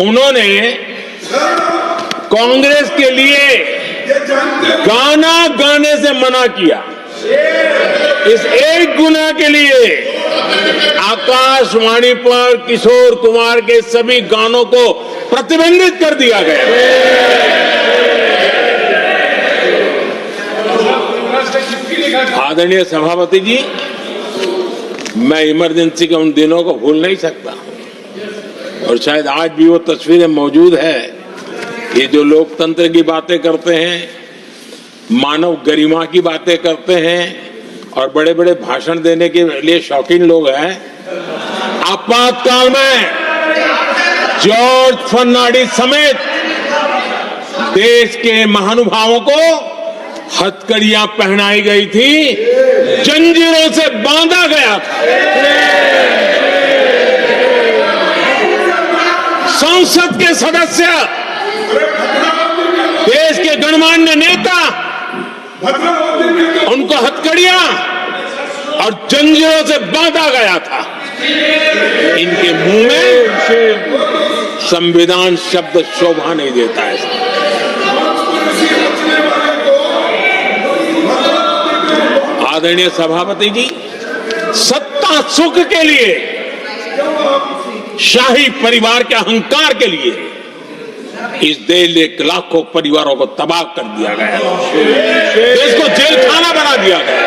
उन्होंने कांग्रेस के लिए गाना गाने से मना किया। इस एक गुना के लिए आकाशवाणी पर किशोर कुमार के सभी गानों को प्रतिबंधित कर दिया गया। आदरणीय सभापति जी, मैं इमरजेंसी के उन दिनों को भूल नहीं सकता, और शायद आज भी वो तस्वीरें मौजूद है। ये जो लोकतंत्र की बातें करते हैं, मानव गरिमा की बातें करते हैं, और बड़े बड़े भाषण देने के लिए शौकीन लोग हैं, आपातकाल में जॉर्ज फर्नांडिस समेत देश के महानुभावों को हथकड़ियां पहनाई गई थी, जंजीरों से बांधा गया था। संसद के सदस्य, देश के गणमान्य नेता, उनको हथकड़ियां और जंजीरों से बांधा गया था। इनके मुंह में संविधान शब्द शोभा नहीं देता है। आदरणीय सभापति जी, सत्ता सुख के लिए, शाही परिवार के अहंकार के लिए इस देश के लाखों परिवारों को तबाह कर दिया गया, देश को जेल खाना बना दिया गया।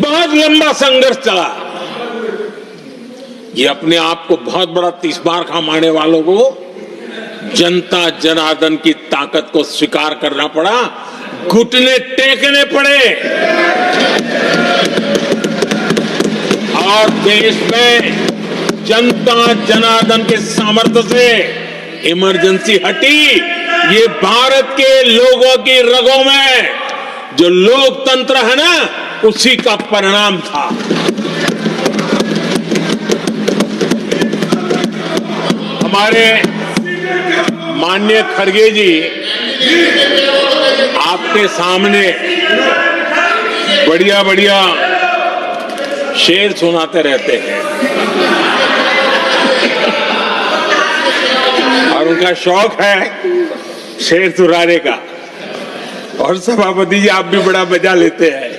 बहुत लंबा संघर्ष चला। ये अपने आप को बहुत बड़ा तीसबार खा मारने वालों को जनता जनार्दन की ताकत को स्वीकार करना पड़ा, घुटने टेकने पड़े, और देश में जनता जनार्दन के सामर्थ्य से इमरजेंसी हटी। ये भारत के लोगों की रगों में जो लोकतंत्र है ना, उसी का परिणाम था। हमारे माननीय खड़गे जी आपके सामने बढ़िया बढ़िया शेर सुनाते रहते हैं, और उनका शौक है शेर सुनाने का, और सभापति जी आप भी बड़ा मजा लेते हैं।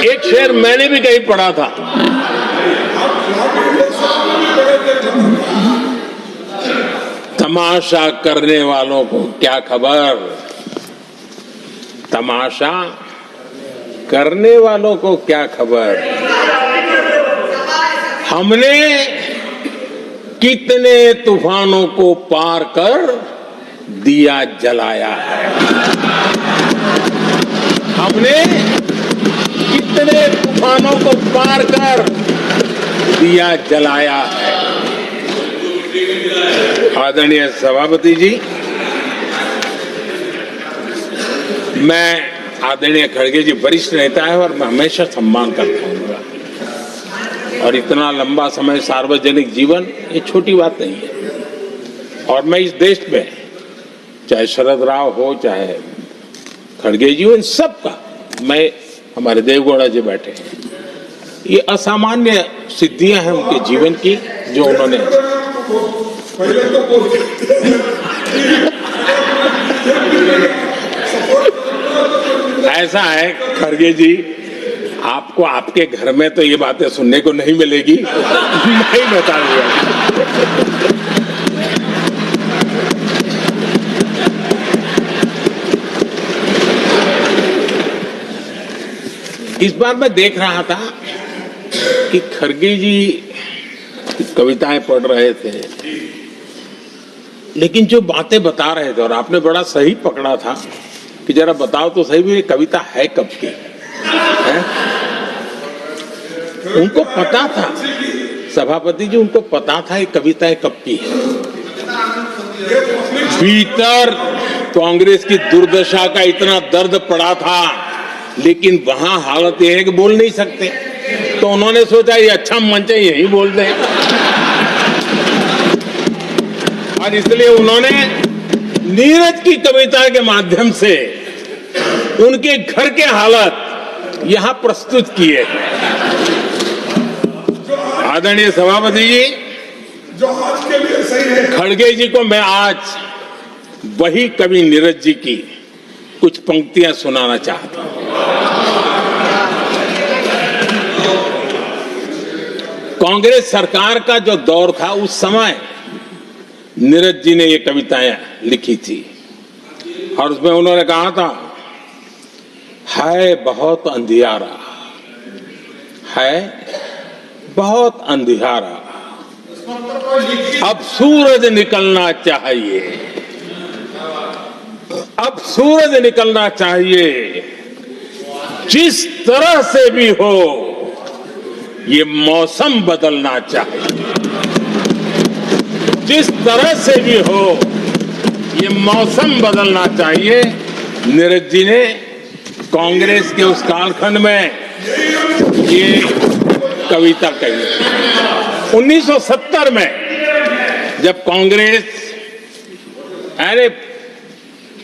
एक शेर मैंने भी कहीं पढ़ा था, तमाशा करने वालों को क्या खबर, तमाशा करने वालों को क्या खबर, हमने कितने तूफानों को पार कर दिया जलाया है। हमने कितने तूफानों को पार कर दिया जलाया है। आदरणीय सभापति जी, मैं आदरणीय खड़गे जी वरिष्ठ नेता है और मैं हमेशा सम्मान करता हूँ, और इतना लंबा समय सार्वजनिक जीवन ये छोटी बात नहीं है। और मैं इस देश में चाहे शरद राव हो चाहे खड़गे जी हो, इन सब का मैं, हमारे देवगौड़ा जी बैठे हैं, ये असामान्य सिद्धियां हैं उनके जीवन की जो उन्होंने ऐसा है खड़गे जी, आपको आपके घर में तो ये बातें सुनने को नहीं मिलेगी, मैं बता दूंगा। इस बार मैं देख रहा था कि खड़गे जी कविताएं पढ़ रहे थे, लेकिन जो बातें बता रहे थे, और आपने बड़ा सही पकड़ा था कि जरा बताओ तो सही भी ये कविता है कब की है? उनको पता था, सभापति जी, उनको पता था ये कविता कब की है। भीतर कांग्रेस की दुर्दशा का इतना दर्द पड़ा था, लेकिन वहां हालत यह है कि बोल नहीं सकते, तो उन्होंने सोचा ये अच्छा मंच है, यही बोल दें, और इसलिए उन्होंने नीरज की कविता के माध्यम से उनके घर के हालात यहां प्रस्तुत किए। आदरणीय सभापति जी, जो आज के लिए सही है, खड़गे जी को मैं आज वही कवि नीरज जी की कुछ पंक्तियां सुनाना चाहता हूं। कांग्रेस सरकार का जो दौर था उस समय नीरज जी ने ये कविताएं लिखी थी, और उसमें उन्होंने कहा था, है बहुत अंधियारा, है बहुत अंधियारा, अब सूरज निकलना चाहिए, अब सूरज निकलना चाहिए, जिस तरह से भी हो ये मौसम बदलना चाहिए, जिस तरह से भी हो ये मौसम बदलना चाहिए। नीरज जी ने कांग्रेस के उस कालखंड में ये कविता कही। 1970 में जब कांग्रेस, अरे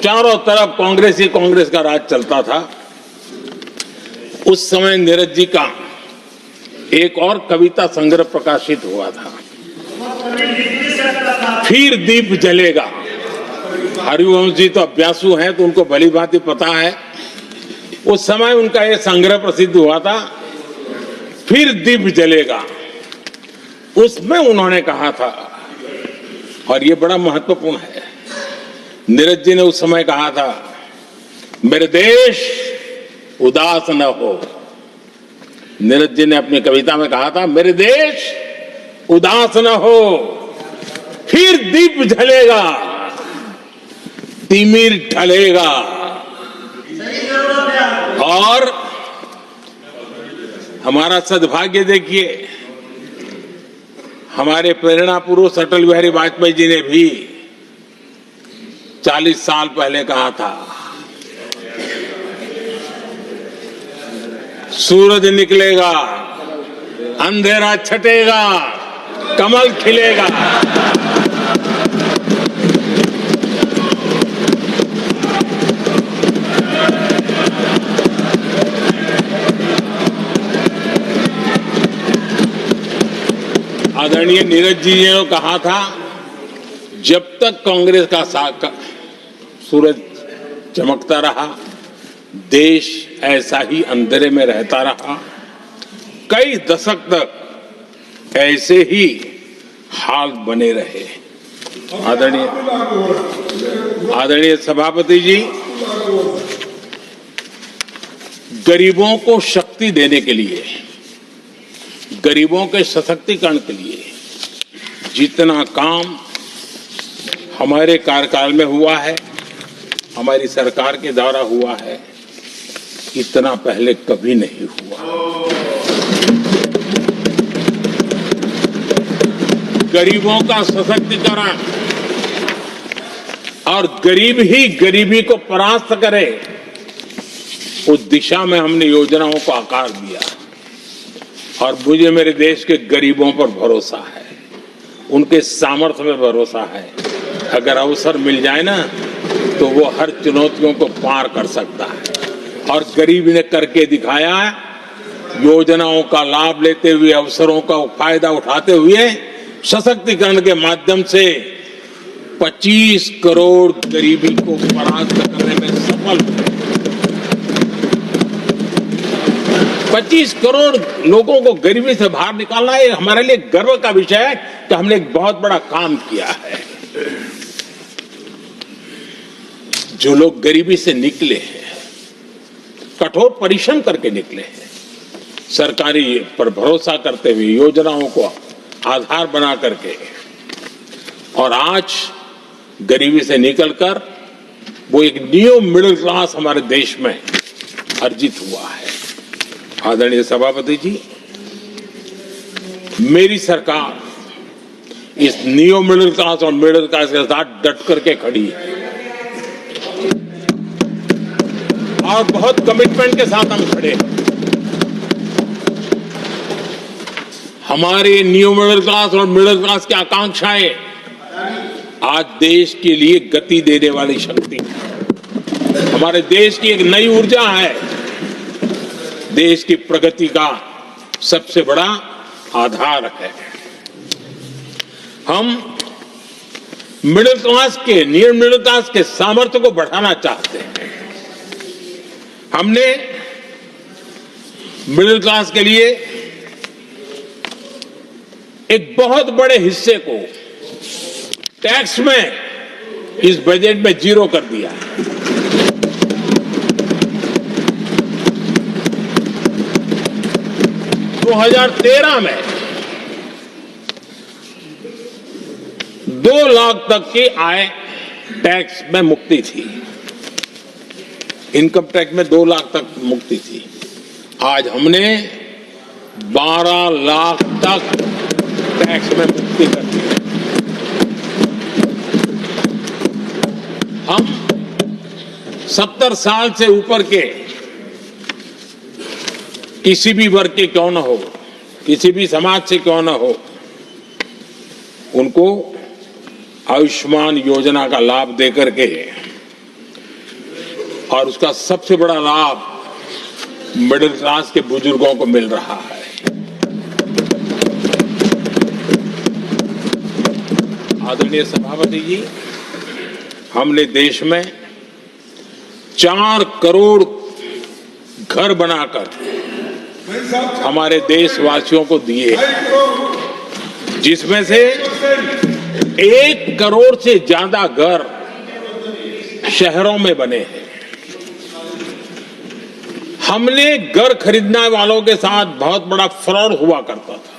चारों तरफ कांग्रेस का राज चलता था, उस समय नीरज जी का एक और कविता संग्रह प्रकाशित हुआ था, फिर दीप जलेगा। हरिवंश जी तो अभ्यासु हैं तो उनको भली भांति पता है, उस समय उनका यह संग्रह प्रसिद्ध हुआ था, फिर दीप जलेगा। उसमें उन्होंने कहा था, और ये बड़ा महत्वपूर्ण है, नीरज जी ने उस समय कहा था, मेरे देश उदास न हो। नीरज जी ने अपनी कविता में कहा था, मेरे देश उदास न हो, फिर दीप जलेगा, तिमिर ढलेगा। और हमारा सद्भाग्य देखिए, हमारे प्रेरणा पुरुष अटल बिहारी वाजपेयी जी ने भी 40 साल पहले कहा था, सूरज निकलेगा, अंधेरा छटेगा, कमल खिलेगा। आदरणीय नीरज जी ने कहा था, जब तक कांग्रेस का सूरज चमकता रहा, देश ऐसा ही अंधेरे में रहता रहा, कई दशक तक ऐसे ही हाल बने रहे। आदरणीय सभापति जी, गरीबों को शक्ति देने के लिए, गरीबों के सशक्तिकरण के लिए जितना काम हमारे कार्यकाल में हुआ है, हमारी सरकार के द्वारा हुआ है, इतना पहले कभी नहीं हुआ। गरीबों का सशक्तिकरण और गरीब ही गरीबी को परास्त करे, उस दिशा में हमने योजनाओं को आकार दिया। और मुझे मेरे देश के गरीबों पर भरोसा है, उनके सामर्थ्य में भरोसा है। अगर अवसर मिल जाए ना, तो वो हर चुनौतियों को पार कर सकता है। और गरीब ने करके दिखाया। योजनाओं का लाभ लेते हुए, अवसरों का फायदा उठाते हुए, सशक्तिकरण के माध्यम से 25 करोड़ गरीबी को परास्त करने में सफल हुए। 25 करोड़ लोगों को गरीबी से बाहर निकालना, ये हमारे लिए गर्व का विषय है कि हमने एक बहुत बड़ा काम किया है। जो लोग गरीबी से निकले हैं, कठोर परिश्रम करके निकले हैं, सरकारी पर भरोसा करते हुए, योजनाओं को आधार बना करके, और आज गरीबी से निकलकर वो एक न्यू मिडिल क्लास हमारे देश में अर्जित हुआ है। आदरणीय सभापति जी, मेरी सरकार इस न्यू मिडिल क्लास और मिडिल क्लास के साथ डट करके खड़ी है और बहुत कमिटमेंट के साथ हम खड़े हैं। हमारे न्यू मिडिल क्लास और मिडिल क्लास की आकांक्षाएं आज देश के लिए गति देने वाली शक्ति है। हमारे देश की एक नई ऊर्जा है, देश की प्रगति का सबसे बड़ा आधार है। हम मिडिल क्लास के, नियर मिडिल क्लास के सामर्थ्य को बढ़ाना चाहते हैं। हमने मिडिल क्लास के लिए एक बहुत बड़े हिस्से को टैक्स में इस बजट में जीरो कर दिया है। दो 2013 में 2 लाख तक की आय टैक्स में मुक्ति थी, इनकम टैक्स में 2 लाख तक मुक्ति थी। आज हमने 12 लाख तक टैक्स में मुक्ति कर दी। हम 70 साल से ऊपर के किसी भी वर्ग के क्यों न हो, किसी भी समाज से क्यों न हो, उनको आयुष्मान योजना का लाभ देकर के, और उसका सबसे बड़ा लाभ मिडिल क्लास के बुजुर्गों को मिल रहा है। आदरणीय सभापति जी, हमने देश में 4 करोड़ घर बनाकर हमारे देशवासियों को दिए, जिसमें से 1 करोड़ से ज्यादा घर शहरों में बने हैं। हमने घर खरीदने वालों के साथ बहुत बड़ा फ्रॉड हुआ करता था,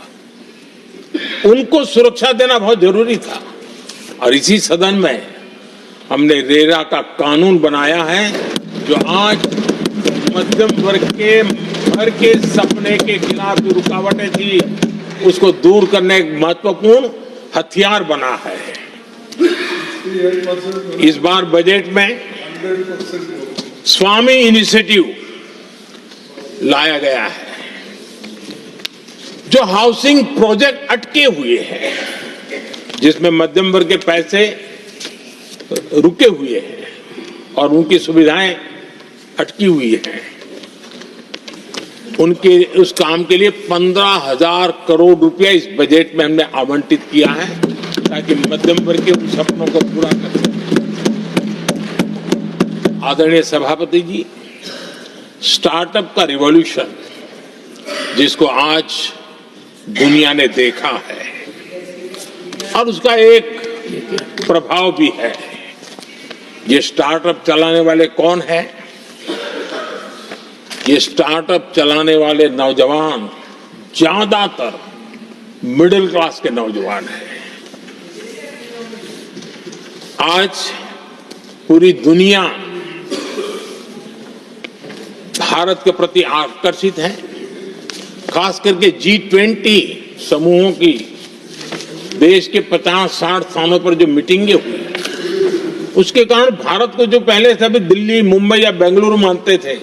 उनको सुरक्षा देना बहुत जरूरी था। और इसी सदन में हमने रेरा का कानून बनाया है, जो आज मध्यम वर्ग के घर के सपने के खिलाफ जो रुकावटें थी, उसको दूर करने एक महत्वपूर्ण हथियार बना है। इस बार बजट में स्वामी इनिशिएटिव लाया गया है, जो हाउसिंग प्रोजेक्ट अटके हुए हैं, जिसमें मध्यम वर्ग के पैसे रुके हुए हैं और उनकी सुविधाएं अटकी हुई हैं, उनके उस काम के लिए 15,000 करोड़ रुपया इस बजट में हमने आवंटित किया है, ताकि मध्यम वर्ग के उन सपनों को पूरा कर सकें। आदरणीय सभापति जी, स्टार्टअप का रिवॉल्यूशन जिसको आज दुनिया ने देखा है, और उसका एक प्रभाव भी है। ये स्टार्टअप चलाने वाले कौन है? ये स्टार्टअप चलाने वाले नौजवान ज्यादातर मिडिल क्लास के नौजवान हैं। आज पूरी दुनिया भारत के प्रति आकर्षित है। खास करके G20 समूहों की देश के 50-60 स्थानों पर जो मीटिंगें हुई, उसके कारण भारत को जो पहले सभी दिल्ली, मुंबई या बेंगलुरु मानते थे,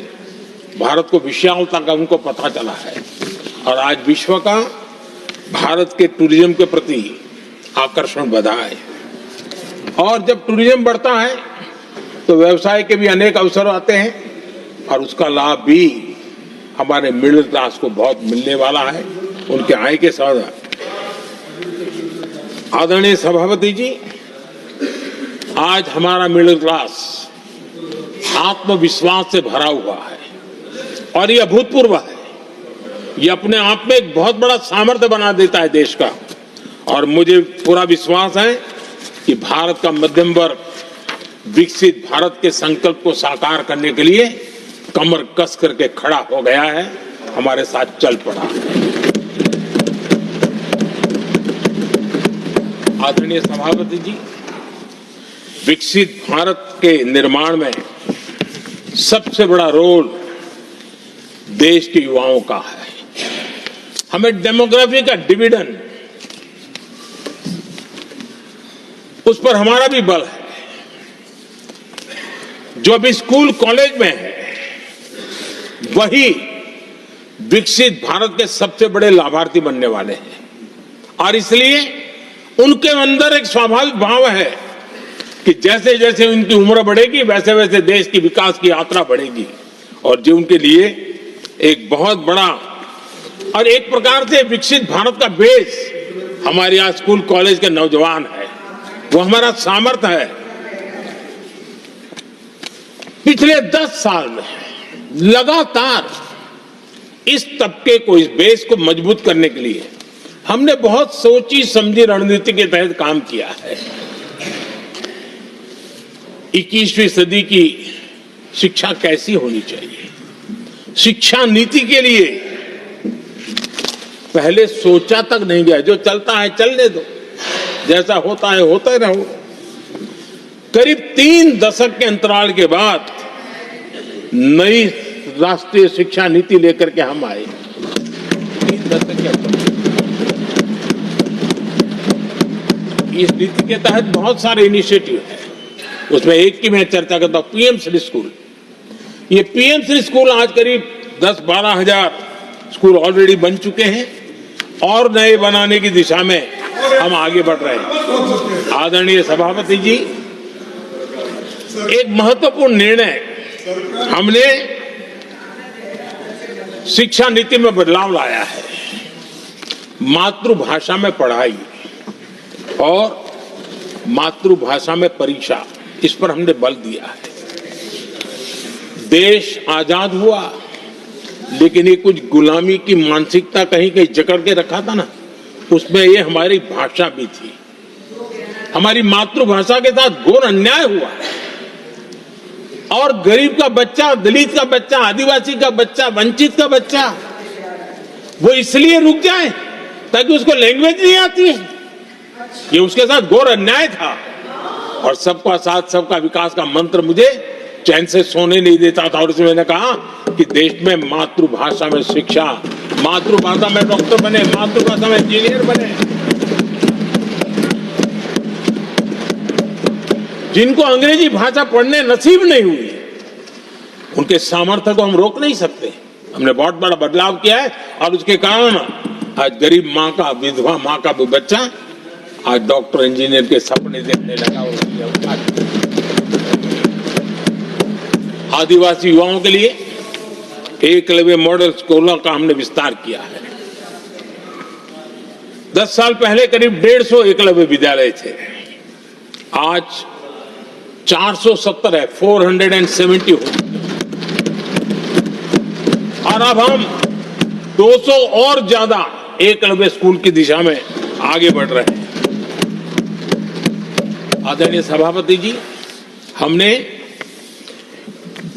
भारत को विशालता का उनको पता चला है। और आज विश्व का भारत के टूरिज्म के प्रति आकर्षण बढ़ा है। और जब टूरिज्म बढ़ता है तो व्यवसाय के भी अनेक अवसर आते हैं और उसका लाभ भी हमारे मिडिल क्लास को बहुत मिलने वाला है, उनके आय के साथ। आदरणीय सभापति जी, आज हमारा मिडिल क्लास आत्मविश्वास से भरा हुआ है और ये अभूतपूर्व है। ये अपने आप में एक बहुत बड़ा सामर्थ्य बना देता है देश का। और मुझे पूरा विश्वास है कि भारत का मध्यम वर्ग विकसित भारत के संकल्प को साकार करने के लिए कमर कस करके खड़ा हो गया है, हमारे साथ चल पड़ा है। आदरणीय सभापति जी, विकसित भारत के निर्माण में सबसे बड़ा रोल देश के युवाओं का है। हमें डेमोग्राफी का डिविडेंड, उस पर हमारा भी बल है। जो अभी स्कूल कॉलेज में है, वही विकसित भारत के सबसे बड़े लाभार्थी बनने वाले हैं। और इसलिए उनके अंदर एक स्वाभाविक भाव है कि जैसे जैसे उनकी उम्र बढ़ेगी, वैसे वैसे देश की विकास की यात्रा बढ़ेगी। और जो उनके लिए एक बहुत बड़ा और एक प्रकार से विकसित भारत का बेस हमारे यहाँ स्कूल कॉलेज के नौजवान है, वो हमारा सामर्थ्य है। पिछले 10 साल में लगातार इस तबके को, इस बेस को मजबूत करने के लिए हमने बहुत सोची समझी रणनीति के तहत काम किया है। 21वीं सदी की शिक्षा कैसी होनी चाहिए, शिक्षा नीति के लिए पहले सोचा तक नहीं गया। जो चलता है चलने दो, जैसा होता है होता रहो। करीब 3 दशक के अंतराल के बाद नई राष्ट्रीय शिक्षा नीति लेकर के हम आए। 3 दशक के अंतराल, इस नीति के तहत बहुत सारे इनिशिएटिव हैं। उसमें एक की मैं चर्चा करता हूं, पीएम श्री स्कूल। ये पीएम श्री स्कूल आज करीब 10-12 हजार स्कूल ऑलरेडी बन चुके हैं और नए बनाने की दिशा में हम आगे बढ़ रहे हैं। आदरणीय सभापति जी, एक महत्वपूर्ण निर्णय हमने शिक्षा नीति में बदलाव लाया है। मातृभाषा में पढ़ाई और मातृभाषा में परीक्षा, इस पर हमने बल दिया है। देश आजाद हुआ, लेकिन ये कुछ गुलामी की मानसिकता कहीं कहीं जकड़ के रखा था ना, उसमें ये हमारी भाषा भी थी। हमारी मातृभाषा के साथ घोर अन्याय हुआ और गरीब का बच्चा, दलित का बच्चा, आदिवासी का बच्चा, वंचित का बच्चा वो इसलिए रुक जाए ताकि उसको लैंग्वेज नहीं आती है। ये उसके साथ घोर अन्याय था। और सबका साथ सबका विकास का मंत्र मुझे चैन से सोने नहीं देता था। और इसमें मैंने कहा कि देश में मातृभाषा में शिक्षा, मातृभाषा में डॉक्टर बने, मातृभाषा में इंजीनियर बने। जिनको अंग्रेजी भाषा पढ़ने नसीब नहीं हुई, उनके सामर्थ्य को हम रोक नहीं सकते। हमने बहुत बड़ा बदलाव किया है और उसके कारण आज गरीब माँ का, विधवा माँ का बच्चा आज डॉक्टर इंजीनियर के सपने देखने लगा। आदिवासी युवाओं के लिए एकलव्य मॉडल स्कूलों का हमने विस्तार किया है। 10 साल पहले करीब 150 एकलव्य विद्यालय थे, आज 470 है, 470 हो। और अब हम 200 और ज्यादा एकलव्य स्कूल की दिशा में आगे बढ़ रहे हैं। आदरणीय सभापति जी, हमने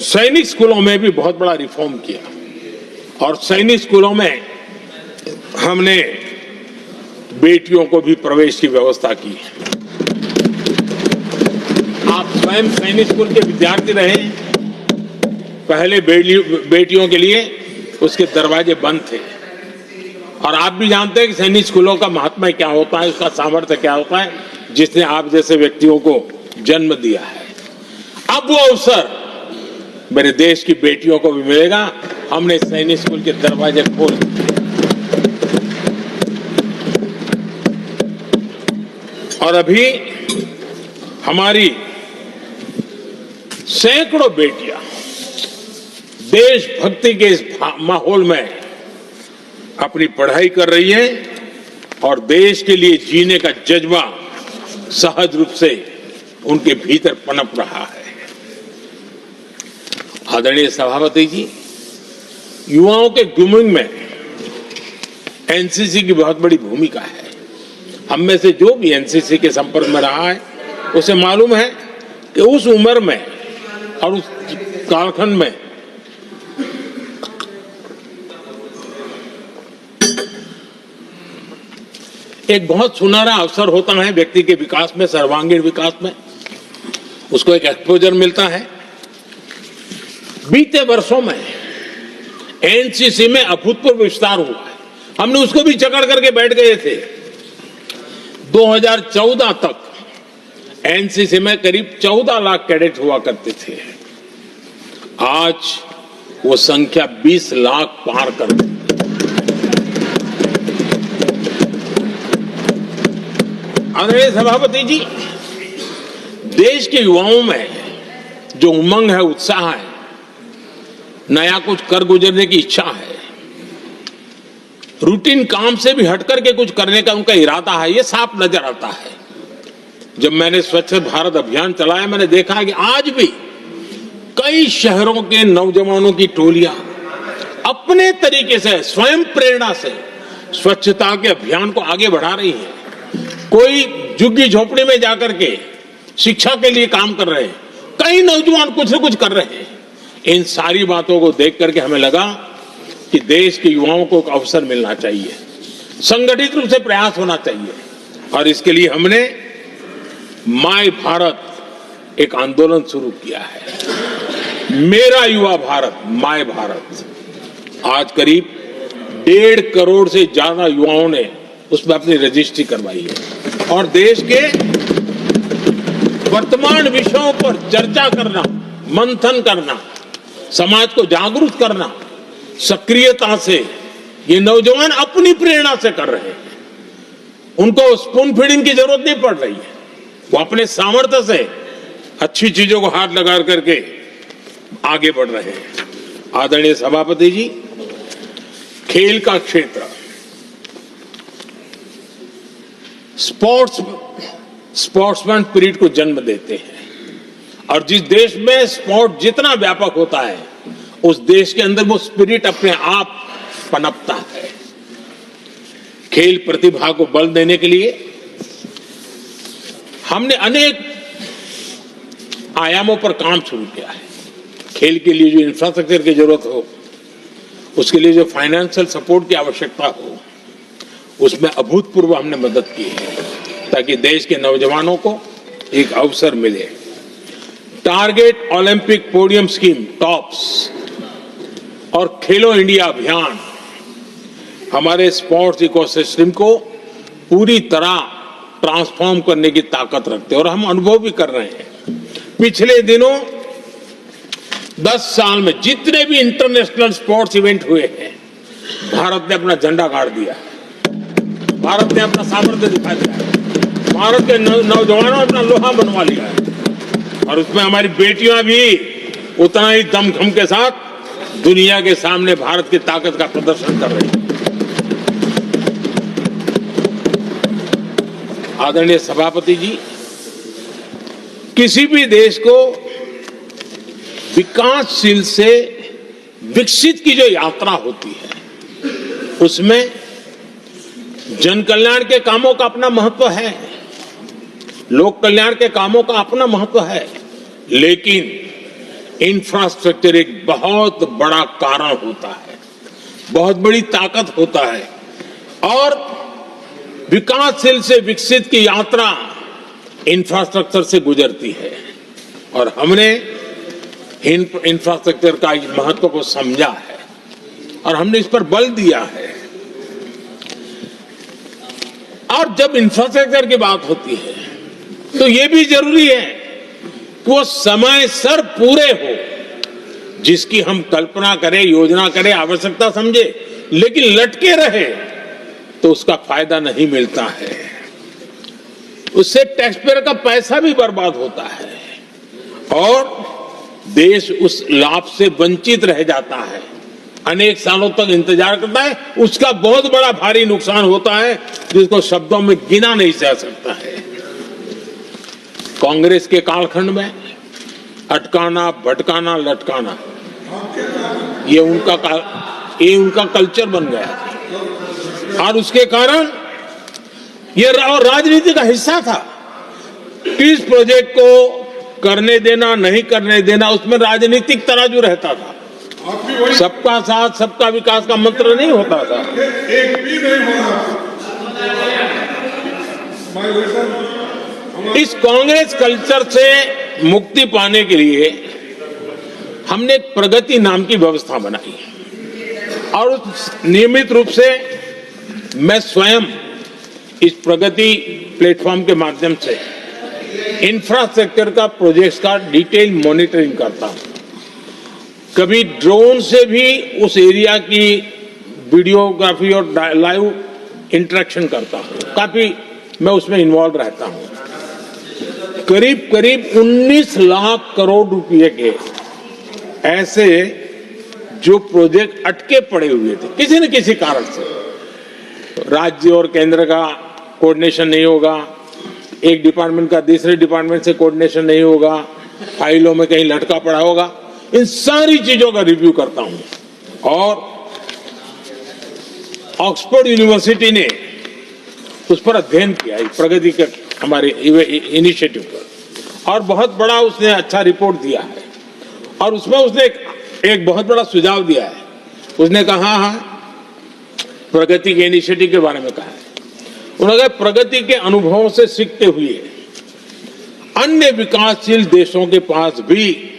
सैनिक स्कूलों में भी बहुत बड़ा रिफॉर्म किया और सैनिक स्कूलों में हमने बेटियों को भी प्रवेश की व्यवस्था की। स्वयं सैनिक स्कूल के विद्यार्थी रहे, पहले बेटियों के लिए उसके दरवाजे बंद थे। और आप भी जानते हैं कि सैनिक स्कूलों का महात्मा क्या होता है, उसका सामर्थ्य क्या होता है, जिसने आप जैसे व्यक्तियों को जन्म दिया है। अब वो अवसर मेरे देश की बेटियों को भी मिलेगा। हमने सैनिक स्कूल के दरवाजे खोल दिए और अभी हमारी सैकड़ों बेटियां देशभक्ति के इस माहौल में अपनी पढ़ाई कर रही हैं और देश के लिए जीने का जज्बा सहज रूप से उनके भीतर पनप रहा है। आदरणीय सभापति जी, युवाओं के ग्रूमिंग में एनसीसी की बहुत बड़ी भूमिका है। हम में से जो भी एनसीसी के संपर्क में रहा है उसे मालूम है कि उस उम्र में और उस कालखंड में एक बहुत सुनहरा अवसर होता है व्यक्ति के विकास में, सर्वांगीण विकास में। उसको एक एक्सपोजर मिलता है। बीते वर्षों में एनसीसी में अभूतपूर्व विस्तार हुआ है। हमने उसको भी चकड़ करके बैठ गए थे। 2014 तक एनसीसी में करीब 14 लाख कैडेट हुआ करते थे। आज वो संख्या 20 लाख पार कर गई। आदरणीय सभापति जी, देश के युवाओं में जो उमंग है, उत्साह है, नया कुछ कर गुजरने की इच्छा है, रूटीन काम से भी हटकर के कुछ करने का उनका इरादा है, ये साफ नजर आता है। जब मैंने स्वच्छ भारत अभियान चलाया, मैंने देखा है कि आज भी कई शहरों के नौजवानों की टोलियां अपने तरीके से, स्वयं प्रेरणा से स्वच्छता के अभियान को आगे बढ़ा रही है। कोई झुग्गी झोपड़ी में जाकर के शिक्षा के लिए काम कर रहे हैं, कई नौजवान कुछ न कुछ कर रहे हैं। इन सारी बातों को देख करके हमें लगा कि देश के युवाओं को एक अवसर मिलना चाहिए, संगठित रूप से प्रयास होना चाहिए। और इसके लिए हमने माय भारत एक आंदोलन शुरू किया है। मेरा युवा भारत, माय भारत। आज करीब 1.5 करोड़ से ज्यादा युवाओं ने उसमें अपनी रजिस्ट्री करवाई है। और देश के वर्तमान विषयों पर चर्चा करना, मंथन करना, समाज को जागरूक करना, सक्रियता से ये नौजवान अपनी प्रेरणा से कर रहे हैं। उनको स्पून फीडिंग की जरूरत नहीं पड़ रही है। वो अपने सामर्थ्य से अच्छी चीजों को हाथ लगा करके आगे बढ़ रहे हैं। आदरणीय सभापति जी, खेल का क्षेत्र स्पोर्ट्समैन स्पिरिट को जन्म देते हैं। और जिस देश में स्पोर्ट जितना व्यापक होता है, उस देश के अंदर वो स्पिरिट अपने आप पनपता है। खेल प्रतिभा को बल देने के लिए हमने अनेक आयामों पर काम शुरू किया है। खेल के लिए जो इंफ्रास्ट्रक्चर की जरूरत हो, उसके लिए जो फाइनेंशियल सपोर्ट की आवश्यकता हो, उसमें अभूतपूर्व हमने मदद की है, ताकि देश के नौजवानों को एक अवसर मिले। Target Olympic podium scheme, tops, और खेलो इंडिया अभियान हमारे स्पोर्ट्स इकोसिस्टम को पूरी तरह ट्रांसफॉर्म करने की ताकत रखते हैं। और हम अनुभव भी कर रहे हैं। पिछले दिनों 10 साल में जितने भी इंटरनेशनल स्पोर्ट्स इवेंट हुए हैं, भारत ने अपना झंडा गाड़ दिया, भारत ने अपना सामर्थ्य दिखा दिया है, भारत के नौजवानों ने अपना लोहा बनवा लिया है। और उसमें हमारी बेटियां भी उतना ही दमखम के साथ दुनिया के सामने भारत की ताकत का प्रदर्शन कर रही है। आदरणीय सभापति जी, किसी भी देश को विकासशील से विकसित की जो यात्रा होती है, उसमें जन कल्याण के कामों का अपना महत्व है, लोक कल्याण के कामों का अपना महत्व है, लेकिन इंफ्रास्ट्रक्चर एक बहुत बड़ा कारण होता है, बहुत बड़ी ताकत होता है। और विकासशील से विकसित की यात्रा इंफ्रास्ट्रक्चर से गुजरती है। और हमने इंफ्रास्ट्रक्चर का महत्व को समझा है और हमने इस पर बल दिया है। और जब इंफ्रास्ट्रक्चर की बात होती है तो ये भी जरूरी है कि वो समय सर पूरे हो, जिसकी हम कल्पना करें, योजना करें, आवश्यकता समझे, लेकिन लटके रहे तो उसका फायदा नहीं मिलता है। उससे टैक्स पेयर का पैसा भी बर्बाद होता है और देश उस लाभ से वंचित रह जाता है, अनेक सालों तक इंतजार करता है, उसका बहुत बड़ा भारी नुकसान होता है जिसको शब्दों में गिना नहीं जा सकता है। कांग्रेस के कालखंड में अटकाना, भटकाना, लटकाना ये उनका कल्चर बन गया और उसके कारण ये राजनीति का हिस्सा था। इस प्रोजेक्ट को करने देना, नहीं करने देना, उसमें राजनीतिक तराजू रहता था। सबका साथ, सबका विकास का मंत्र नहीं होता था। एक भी नहीं होना। इस कांग्रेस कल्चर से मुक्ति पाने के लिए हमने एक प्रगति नाम की व्यवस्था बनाई और नियमित रूप से मैं स्वयं इस प्रगति प्लेटफॉर्म के माध्यम से इंफ्रास्ट्रक्चर का प्रोजेक्ट्स का डिटेल मॉनिटरिंग करता हूं। कभी ड्रोन से भी उस एरिया की वीडियोग्राफी और लाइव इंटरेक्शन करता हूं। काफी मैं उसमें इन्वॉल्व रहता हूं। करीब 19 लाख करोड़ रुपए के ऐसे जो प्रोजेक्ट अटके पड़े हुए थे किसी न किसी कारण से, राज्य और केंद्र का कोऑर्डिनेशन नहीं होगा, एक डिपार्टमेंट का दूसरे डिपार्टमेंट से कोऑर्डिनेशन नहीं होगा, फाइलों में कहीं लटका पड़ा होगा, इन सारी चीजों का रिव्यू करता हूं। और ऑक्सफोर्ड यूनिवर्सिटी ने उस पर अध्ययन किया, प्रगति के हमारे इनिशिएटिव पर, और बहुत बड़ा उसने अच्छा रिपोर्ट दिया है। और उसमें उसने एक बहुत बड़ा सुझाव दिया है। उसने कहा प्रगति के इनिशिएटिव के बारे में कहा है, उन्होंने कहा प्रगति के अनुभवों से सीखते हुए अन्य विकासशील देशों के पास भी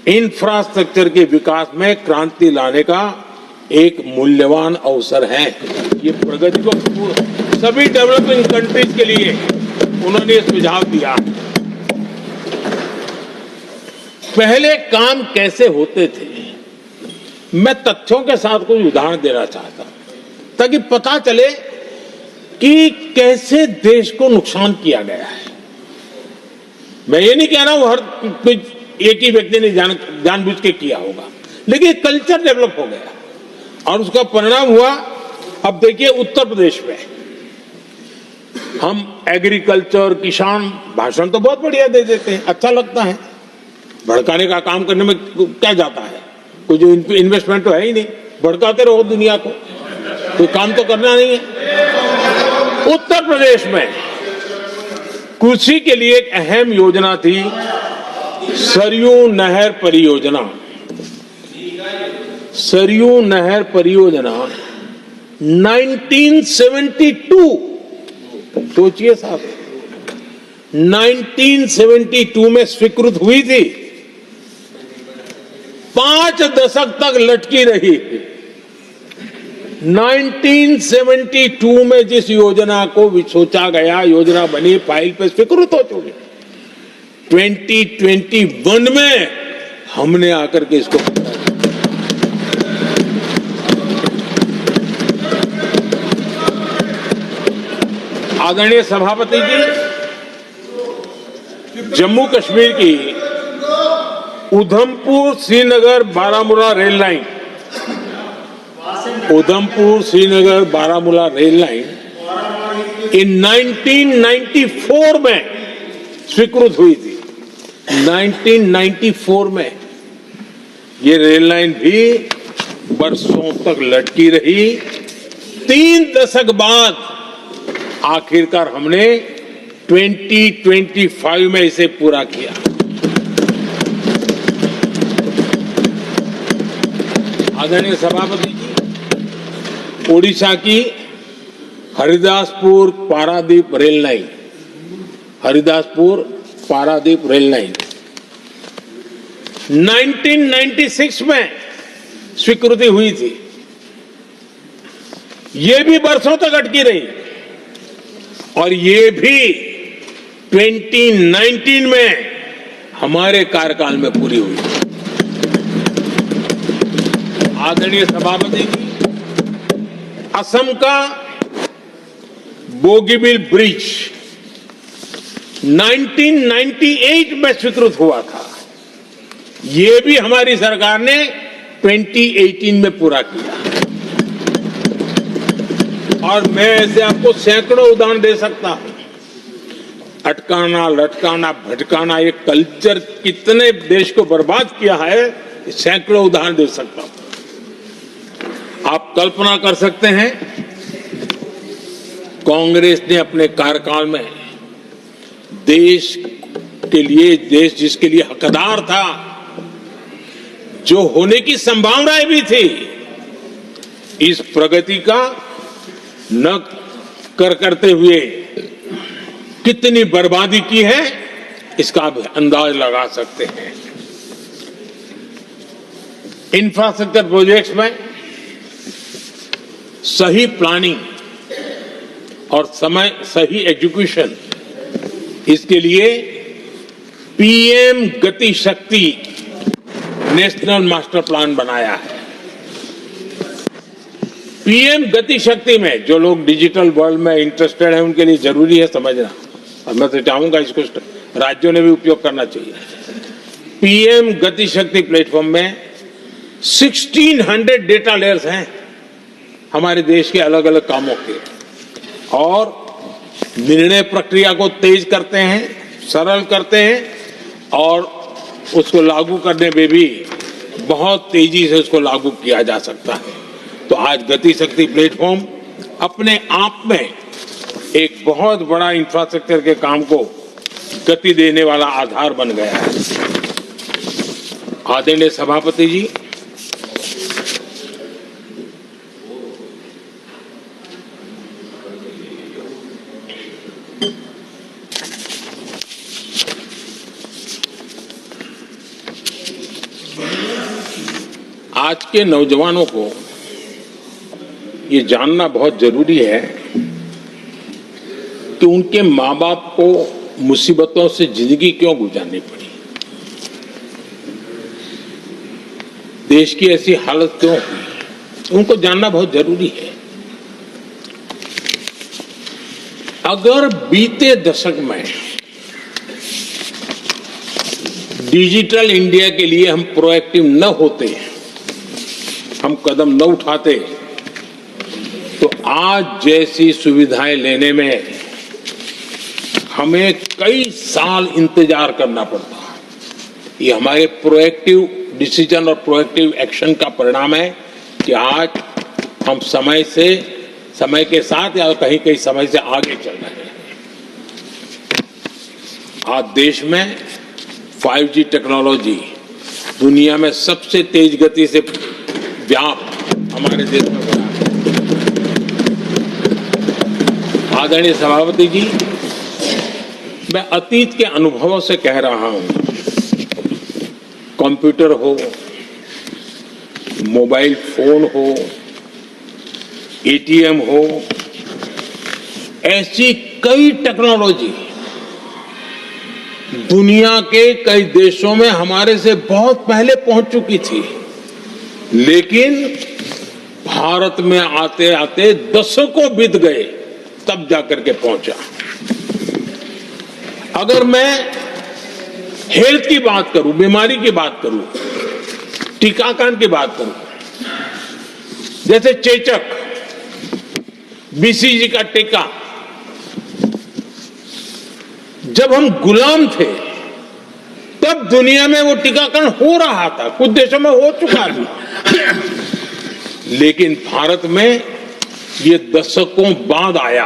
इंफ्रास्ट्रक्चर के विकास में क्रांति लाने का एक मूल्यवान अवसर है। ये प्रगति को सभी डेवलपिंग कंट्रीज के लिए उन्होंने सुझाव दिया। पहले काम कैसे होते थे, मैं तथ्यों के साथ कुछ उदाहरण देना चाहता हूं ताकि पता चले कि कैसे देश को नुकसान किया गया है। मैं ये नहीं कह रहा हूं हर कुछ एक ही व्यक्ति ने जानबूझ के किया होगा, लेकिन कल्चर डेवलप हो गया और उसका परिणाम हुआ। अब देखिए उत्तर प्रदेश में हम एग्रीकल्चर, किसान, भाषण तो बहुत बढ़िया दे देते हैं, अच्छा लगता है, भड़काने का काम करने में क्या जाता है, कुछ इन्वेस्टमेंट तो है ही नहीं, भड़काते रहो दुनिया को, कोई काम तो करना नहीं है। उत्तर प्रदेश में कृषि के लिए एक अहम योजना थी, सरयू नहर परियोजना। सरयू नहर परियोजना 1972, सोचिए साहब, 1972 में स्वीकृत हुई थी, 5 दशक तक लटकी रही। 1972 में जिस योजना को सोचा गया, योजना बनी, फाइल पे स्वीकृत हो चुकी, 2021 में हमने आकर के इसको आदरणीय सभापति जी, जम्मू कश्मीर की Udhampur Srinagar Baramulla rail line, Udhampur Srinagar Baramulla rail line in 1994 में स्वीकृत हुई थी। 1994 में ये रेल लाइन भी बरसों तक लटकी रही। 3 दशक बाद आखिरकार हमने 2025 में इसे पूरा किया। आदरणीय सभापति जी, ओडिशा की Haridaspur Paradip rail line, Haridaspur Paradip rail line 1996 में स्वीकृति हुई थी, ये भी बरसों तक अटकी रही और ये भी 2019 में हमारे कार्यकाल में पूरी हुई। आदरणीय सभापति जी, असम का बोगीबिल ब्रिज 1998 में स्वीकृत हुआ था, ये भी हमारी सरकार ने 2018 में पूरा किया। और मैं ऐसे आपको सैकड़ों उदाहरण दे सकता हूं। अटकाना, लटकाना, भटकाना, ये कल्चर कितने देश को बर्बाद किया है, सैकड़ों उदाहरण दे सकता हूं। आप कल्पना कर सकते हैं, कांग्रेस ने अपने कार्यकाल में देश के लिए, देश जिसके लिए हकदार था, जो होने की संभावनाएं भी थी, इस प्रगति का न करते हुए कितनी बर्बादी की है, इसका आप अंदाज लगा सकते हैं। इंफ्रास्ट्रक्चर प्रोजेक्ट्स में सही प्लानिंग और सही एजुकेशन, इसके लिए पीएम गति शक्ति नेशनल मास्टर प्लान बनाया है। पीएम गति शक्ति में जो लोग डिजिटल वर्ल्ड में इंटरेस्टेड हैं, उनके लिए जरूरी है समझना, और मैं तो चाहूंगा इसको राज्यों ने भी उपयोग करना चाहिए। पीएम गति शक्ति प्लेटफॉर्म में 1600 डेटा लेयर्स हैं हमारे देश के अलग अलग कामों के, और निर्णय प्रक्रिया को तेज करते हैं, सरल करते हैं, और उसको लागू करने में भी बहुत तेजी से उसको लागू किया जा सकता है। तो आज गति शक्ति प्लेटफॉर्म अपने आप में एक बहुत बड़ा इंफ्रास्ट्रक्चर के काम को गति देने वाला आधार बन गया है। आदरणीय सभापति जी, आज के नौजवानों को ये जानना बहुत जरूरी है कि उनके माँ बाप को मुसीबतों से जिंदगी क्यों गुजारनी पड़ी, देश की ऐसी हालत क्यों हुई, उनको जानना बहुत जरूरी है। अगर बीते दशक में डिजिटल इंडिया के लिए हम प्रोएक्टिव न होते, हम कदम न उठाते, तो आज जैसी सुविधाएं लेने में हमें कई साल इंतजार करना पड़ता। ये हमारे प्रोएक्टिव डिसीजन और प्रोएक्टिव एक्शन का परिणाम है कि आज हम समय के साथ या कहीं समय से आगे चल रहे हैं। आज देश में 5G टेक्नोलॉजी दुनिया में सबसे तेज गति से व्याप्त हमारे देश में हो रहा है। आदरणीय सभापति जी, मैं अतीत के अनुभवों से कह रहा हूं, कंप्यूटर हो, मोबाइल फोन हो, एटीएम हो, ऐसी कई टेक्नोलॉजी दुनिया के कई देशों में हमारे से बहुत पहले पहुंच चुकी थी, लेकिन भारत में आते आते दशकों बीत गए तब जाकर के पहुंचा। अगर मैं हेल्थ की बात करूं, बीमारी की बात करूं, टीकाकरण की बात करूं, जैसे चेचक, बीसीजी का टीका, जब हम गुलाम थे तब दुनिया में वो टीकाकरण हो रहा था, कुछ देशों में हो चुका था, लेकिन भारत में ये दशकों बाद आया।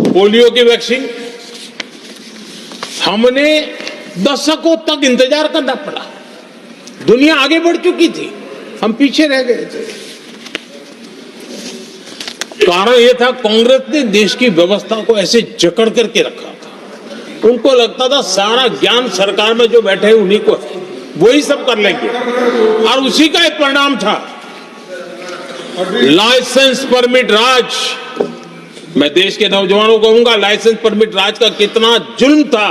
पोलियो की वैक्सीन हमने दशकों तक इंतजार करना पड़ा, दुनिया आगे बढ़ चुकी थी, हम पीछे रह गए थे। कारण यह था, कांग्रेस ने देश की व्यवस्था को ऐसे जकड़ करके रखा था उनको लगता था सारा ज्ञान सरकार में जो बैठे हैं उन्हीं को है, वही सब कर लेंगे, और उसी का एक परिणाम था लाइसेंस परमिट राज। मैं देश के नौजवानों को कहूंगा, लाइसेंस परमिट राज का कितना जुल्म था,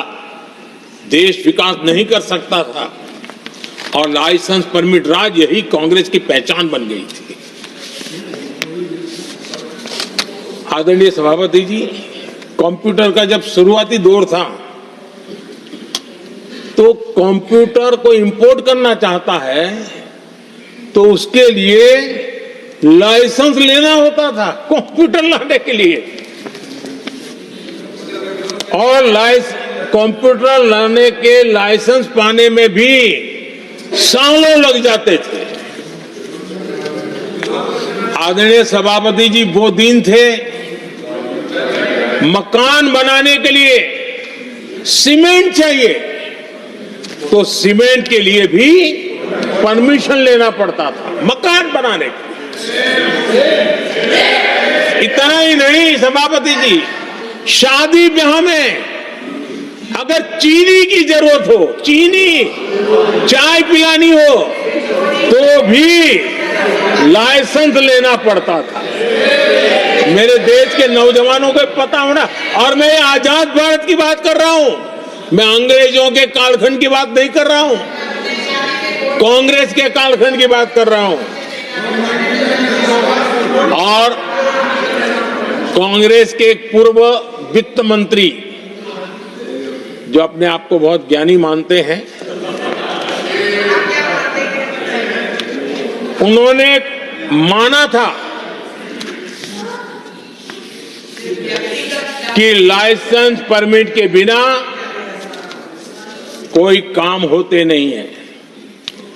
देश विकास नहीं कर सकता था, और लाइसेंस परमिट राज यही कांग्रेस की पहचान बन गई थी। आदरणीय सभापति जी, कंप्यूटर का जब शुरुआती दौर था तो कंप्यूटर को इंपोर्ट करना चाहता है तो उसके लिए लाइसेंस लेना होता था कंप्यूटर लाने के लिए, और कंप्यूटर लाने के लाइसेंस पाने में भी सालों लग जाते थे। आदरणीय सभापति जी, वो दिन थे मकान बनाने के लिए सीमेंट चाहिए तो सीमेंट के लिए भी परमिशन लेना पड़ता था मकान बनाने के। इतना ही नहीं सभापति जी, शादी ब्याह में अगर चीनी की जरूरत हो, चीनी चाय पिलानी हो तो भी लाइसेंस लेना पड़ता था। मेरे देश के नौजवानों को पता होना, और मैं आजाद भारत की बात कर रहा हूं, मैं अंग्रेजों के कालखंड की बात नहीं कर रहा हूं, कांग्रेस के कालखंड की बात कर रहा हूं। और कांग्रेस के एक पूर्व वित्त मंत्री जो अपने आप को बहुत ज्ञानी मानते हैं, उन्होंने माना था कि लाइसेंस परमिट के बिना कोई काम होते नहीं है,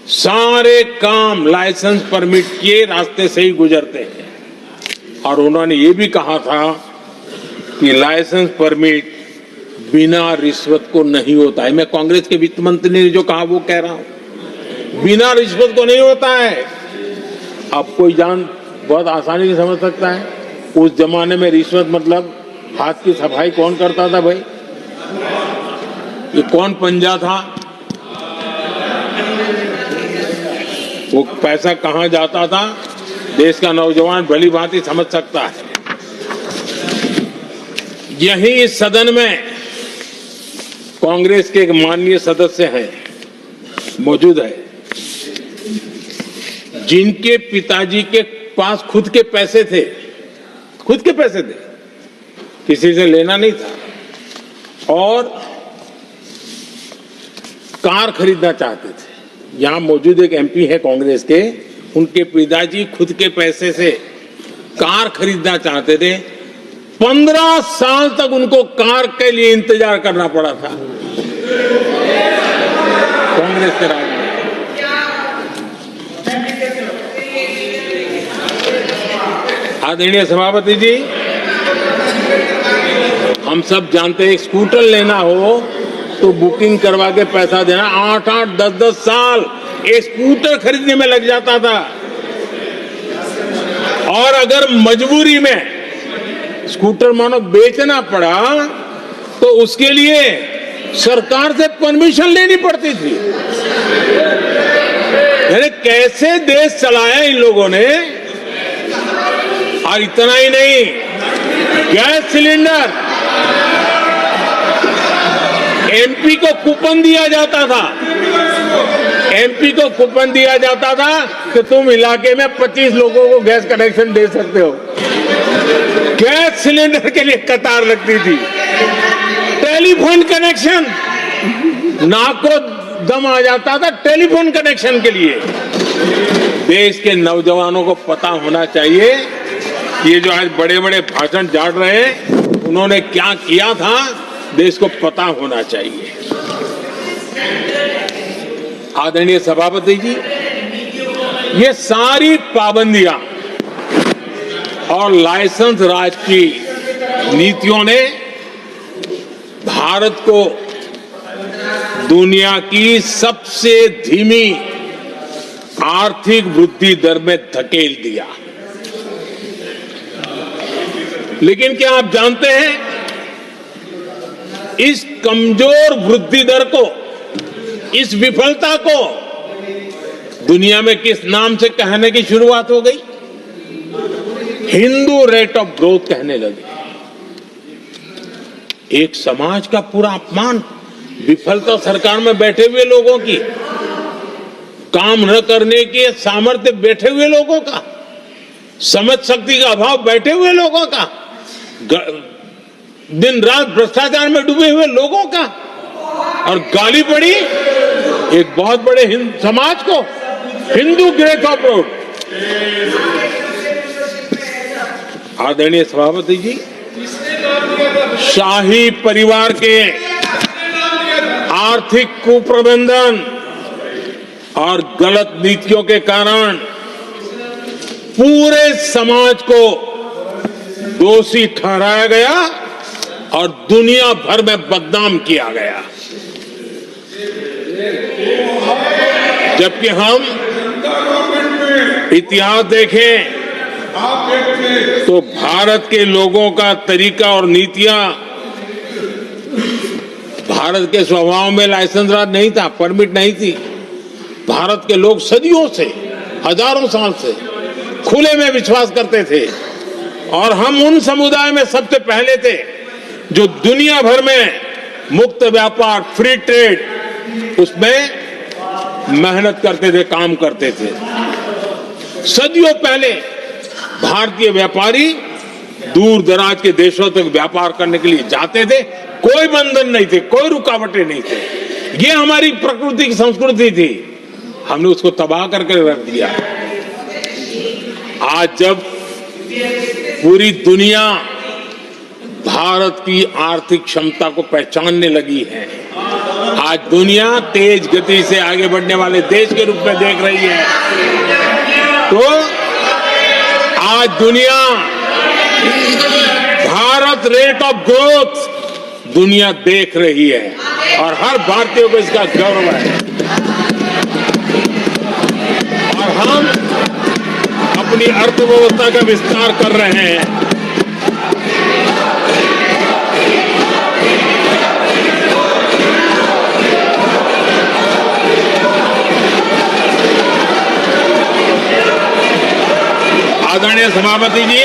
सारे काम लाइसेंस परमिट के रास्ते से ही गुजरते हैं। और उन्होंने ये भी कहा था कि लाइसेंस परमिट बिना रिश्वत को नहीं होता है। मैं कांग्रेस के वित्त मंत्री ने जो कहा वो कह रहा हूं, बिना रिश्वत को नहीं होता है। अब कोई बहुत आसानी से समझ सकता है, उस जमाने में रिश्वत मतलब हाथ की सफाई कौन करता था भाई? ये कौन पंजा था? वो पैसा कहां जाता था? देश का नौजवान भली भांति समझ सकता है। यही इस सदन में कांग्रेस के एक माननीय सदस्य हैं, मौजूद है, जिनके पिताजी के पास खुद के पैसे थे, किसी से लेना नहीं था, और कार खरीदना चाहते थे। यहां मौजूद एक एमपी है कांग्रेस के, उनके पिताजी खुद के पैसे से कार खरीदना चाहते थे। 15 साल तक उनको कार के लिए इंतजार करना पड़ा था कांग्रेस के राज में। आदरणीय सभापति जी, हम सब जानते हैं स्कूटर लेना हो तो बुकिंग करवा के पैसा देना, 8-8, 10-10 साल एक स्कूटर खरीदने में लग जाता था। और अगर मजबूरी में स्कूटर मानो बेचना पड़ा तो उसके लिए सरकार से परमिशन लेनी पड़ती थी। यानी कैसे देश चलाया इन लोगों ने। और इतना ही नहीं, गैस सिलेंडर एमपी को कूपन दिया जाता था, कि तुम इलाके में 25 लोगों को गैस कनेक्शन दे सकते हो। गैस सिलेंडर के लिए कतार लगती थी। टेलीफोन कनेक्शन, नाक को दम आ जाता था टेलीफोन कनेक्शन के लिए। देश के नौजवानों को पता होना चाहिए, ये जो आज बड़े बड़े भाषण झाड़ रहे हैं, उन्होंने क्या किया था, देश को पता होना चाहिए। आदरणीय सभापति जी, ये सारी पाबंदियां और लाइसेंस राज की नीतियों ने भारत को दुनिया की सबसे धीमी आर्थिक वृद्धि दर में धकेल दिया। लेकिन क्या आप जानते हैं इस कमजोर वृद्धि दर को, इस विफलता को दुनिया में किस नाम से कहने की शुरुआत हो गई? हिंदू रेट ऑफ ग्रोथ कहने लगे। एक समाज का पूरा अपमान, विफलता सरकार में बैठे हुए लोगों की, काम न करने के सामर्थ्य बैठे हुए लोगों का, समझ शक्ति का अभाव बैठे हुए लोगों का, दिन रात भ्रष्टाचार में डूबे हुए लोगों का, और गाली पड़ी एक बहुत बड़े समाज को, हिंदू ग्रेट ऑफ ग्रोथ। आदरणीय सभापति जी, शाही परिवार के आर्थिक कुप्रबंधन और गलत नीतियों के कारण पूरे समाज को दोषी ठहराया गया और दुनिया भर में बदनाम किया गया। जबकि हम इतिहास देखें तो भारत के लोगों का तरीका और नीतियां, भारत के स्वभाव में लाइसेंस राज नहीं था, परमिट नहीं थी। भारत के लोग सदियों से, हजारों साल से खुले में विश्वास करते थे और हम उन समुदाय में सबसे पहले थे जो दुनिया भर में मुक्त व्यापार, फ्री ट्रेड, उसमें मेहनत करते थे, काम करते थे। सदियों पहले भारतीय व्यापारी दूर दराज के देशों तक व्यापार करने के लिए जाते थे, कोई बंधन नहीं थे, कोई रुकावटें नहीं थे। ये हमारी प्रकृति की संस्कृति थी, हमने उसको तबाह करके रख दिया। आज जब पूरी दुनिया भारत की आर्थिक क्षमता को पहचानने लगी है, आज दुनिया तेज गति से आगे बढ़ने वाले देश के रूप में देख रही है, तो आज दुनिया भारत रेट ऑफ ग्रोथ दुनिया देख रही है और हर भारतीय को इसका गौरव है। और हम अपनी अर्थव्यवस्था का विस्तार कर रहे हैं। आदरणीय सभापति जी,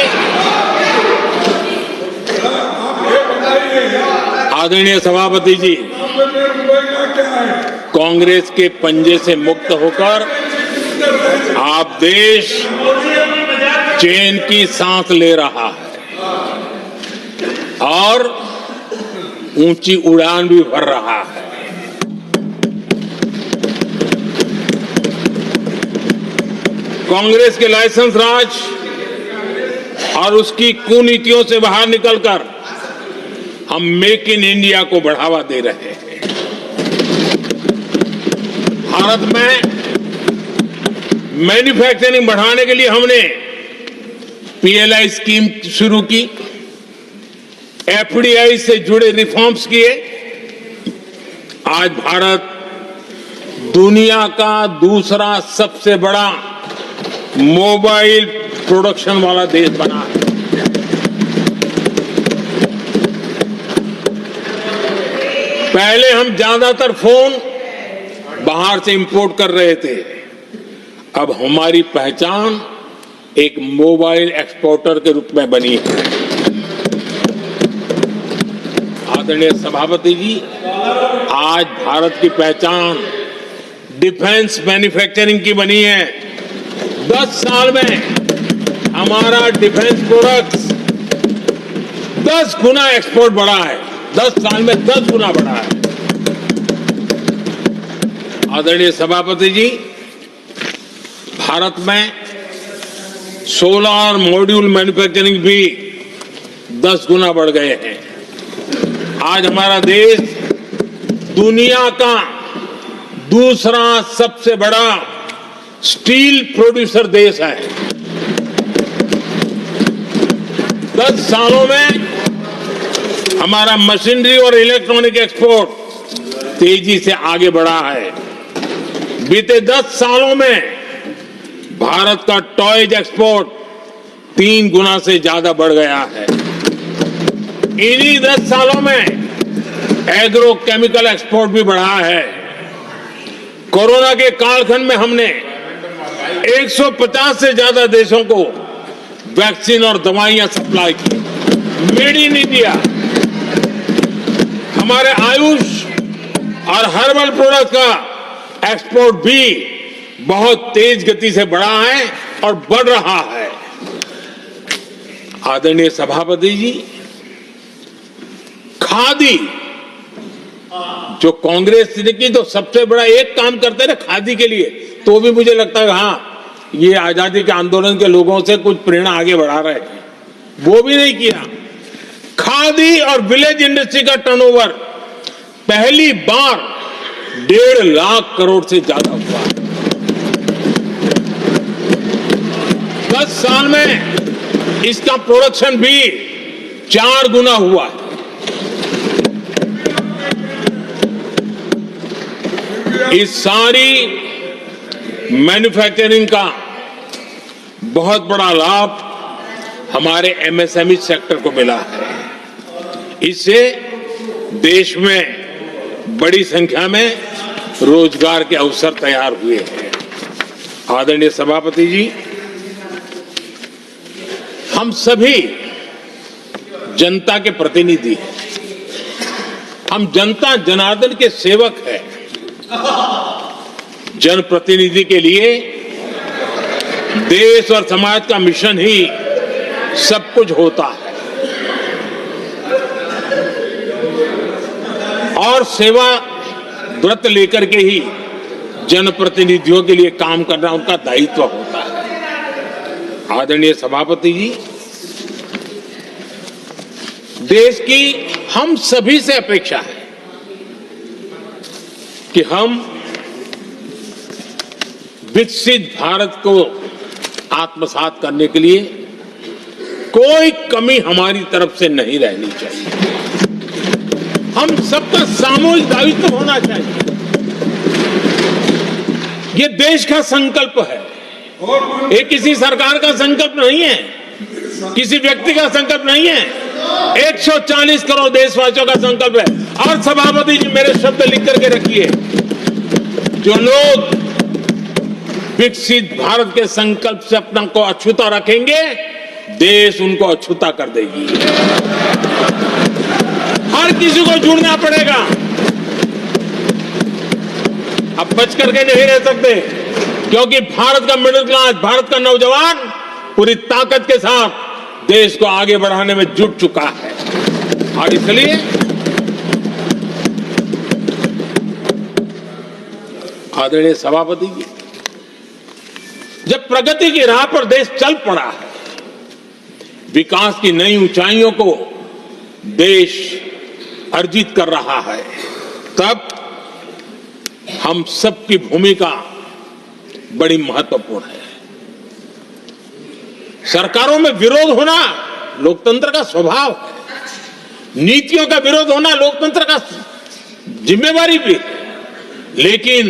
आदरणीय सभापति जी, कांग्रेस के पंजे से मुक्त होकर आप देश चैन की सांस ले रहा है और ऊंची उड़ान भी भर रहा है। कांग्रेस के लाइसेंस राज और उसकी कुनीतियों से बाहर निकलकर हम मेक इन इंडिया को बढ़ावा दे रहे हैं। भारत में मैन्युफैक्चरिंग बढ़ाने के लिए हमने पीएलआई स्कीम शुरू की, एफडीआई से जुड़े रिफॉर्म्स किए। आज भारत दुनिया का दूसरा सबसे बड़ा मोबाइल प्रोडक्शन वाला देश बना है। पहले हम ज्यादातर फोन बाहर से इंपोर्ट कर रहे थे, अब हमारी पहचान एक मोबाइल एक्सपोर्टर के रूप में बनी है। आदरणीय सभापति जी, आज भारत की पहचान डिफेंस मैन्युफैक्चरिंग की बनी है। 10 साल में हमारा डिफेंस प्रोडक्ट्स 10 गुना एक्सपोर्ट बढ़ा है। 10 साल में 10 गुना बढ़ा है। आदरणीय सभापति जी, भारत में सोलर मॉड्यूल मैन्युफैक्चरिंग भी 10 गुना बढ़ गए हैं। आज हमारा देश दुनिया का दूसरा सबसे बड़ा स्टील प्रोड्यूसर देश है। 10 सालों में हमारा मशीनरी और इलेक्ट्रॉनिक एक्सपोर्ट तेजी से आगे बढ़ा है। बीते 10 सालों में भारत का टॉयज एक्सपोर्ट 3 गुना से ज्यादा बढ़ गया है। इन्हीं 10 सालों में एग्रो केमिकल एक्सपोर्ट भी बढ़ा है। कोरोना के कालखंड में हमने 150 से ज्यादा देशों को वैक्सीन और दवाइयां सप्लाई की। मेड इन इंडिया, हमारे आयुष और हर्बल प्रोडक्ट का एक्सपोर्ट भी बहुत तेज गति से बढ़ा है और बढ़ रहा है। आदरणीय सभापति जी, खादी जो कांग्रेस ने की तो सबसे बड़ा एक काम करते ना खादी के लिए, तो भी मुझे लगता है हाँ ये आजादी के आंदोलन के लोगों से कुछ प्रेरणा आगे बढ़ा रहे हैं, वो भी नहीं किया। खादी और विलेज इंडस्ट्री का टर्नओवर पहली बार 1.5 लाख करोड़ से ज्यादा हुआ। 10 साल में इसका प्रोडक्शन भी 4 गुना हुआ है। इस सारी मैन्युफैक्चरिंग का बहुत बड़ा लाभ हमारे एमएसएमई सेक्टर को मिला है। इससे देश में बड़ी संख्या में रोजगार के अवसर तैयार हुए हैं। आदरणीय सभापति जी, हम सभी जनता के प्रतिनिधि हैं, हम जनता जनार्दन के सेवक हैं। जनप्रतिनिधि के लिए देश और समाज का मिशन ही सब कुछ होता है और सेवा व्रत लेकर के ही जनप्रतिनिधियों के लिए काम करना उनका दायित्व होता है। आदरणीय सभापति जी, देश की हम सभी से अपेक्षा है कि हम विकसित भारत को आत्मसात करने के लिए कोई कमी हमारी तरफ से नहीं रहनी चाहिए। हम सबका सामूहिक दायित्व होना चाहिए। ये देश का संकल्प है, ये किसी सरकार का संकल्प नहीं है, किसी व्यक्ति का संकल्प नहीं है, 140 करोड़ देशवासियों का संकल्प है। और सभापति जी, मेरे शब्द लिख करके रखिए, जो लोग विकसित भारत के संकल्प से अपना को अछूता रखेंगे, देश उनको अछूता कर देगी। हर किसी को जुड़ना पड़ेगा, अब बच करके नहीं रह सकते, क्योंकि भारत का मिडिल क्लास, भारत का नौजवान पूरी ताकत के साथ देश को आगे बढ़ाने में जुट चुका है। और इसलिए आदरणीय सभापति जी, जब प्रगति की राह पर देश चल पड़ा है, विकास की नई ऊंचाइयों को देश अर्जित कर रहा है, तब हम सबकी भूमिका बड़ी महत्वपूर्ण है। सरकारों में विरोध होना लोकतंत्र का स्वभाव है, नीतियों का विरोध होना लोकतंत्र का जिम्मेवारी भी है, लेकिन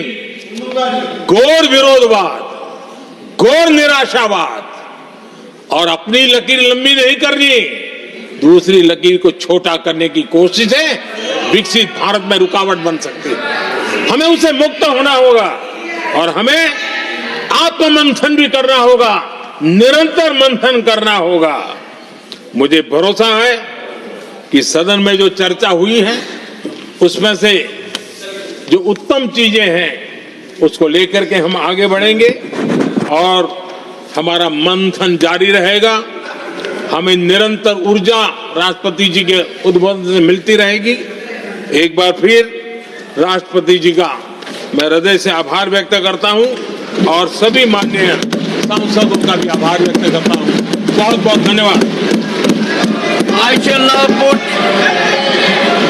घोर विरोधवाद, घोर निराशावाद और अपनी लकीर लंबी नहीं करनी, दूसरी लकीर को छोटा करने की कोशिश है विकसित भारत में रुकावट बन सकती है। हमें उसे मुक्त होना होगा और हमें आत्ममंथन भी करना होगा, निरंतर मंथन करना होगा। मुझे भरोसा है कि सदन में जो चर्चा हुई है उसमें से जो उत्तम चीजें हैं उसको लेकर के हम आगे बढ़ेंगे और हमारा मंथन जारी रहेगा। हमें निरंतर ऊर्जा राष्ट्रपति जी के उद्बोधन से मिलती रहेगी। एक बार फिर राष्ट्रपति जी का मैं हृदय से आभार व्यक्त करता हूं और सभी माननीय सांसदों का भी आभार व्यक्त करता हूं। बहुत बहुत धन्यवाद। I shall now put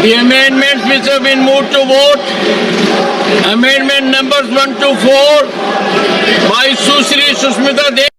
the amendments which have been moved to vote. Amendment numbers 1 to 4 by Sushri Sushmita Dev.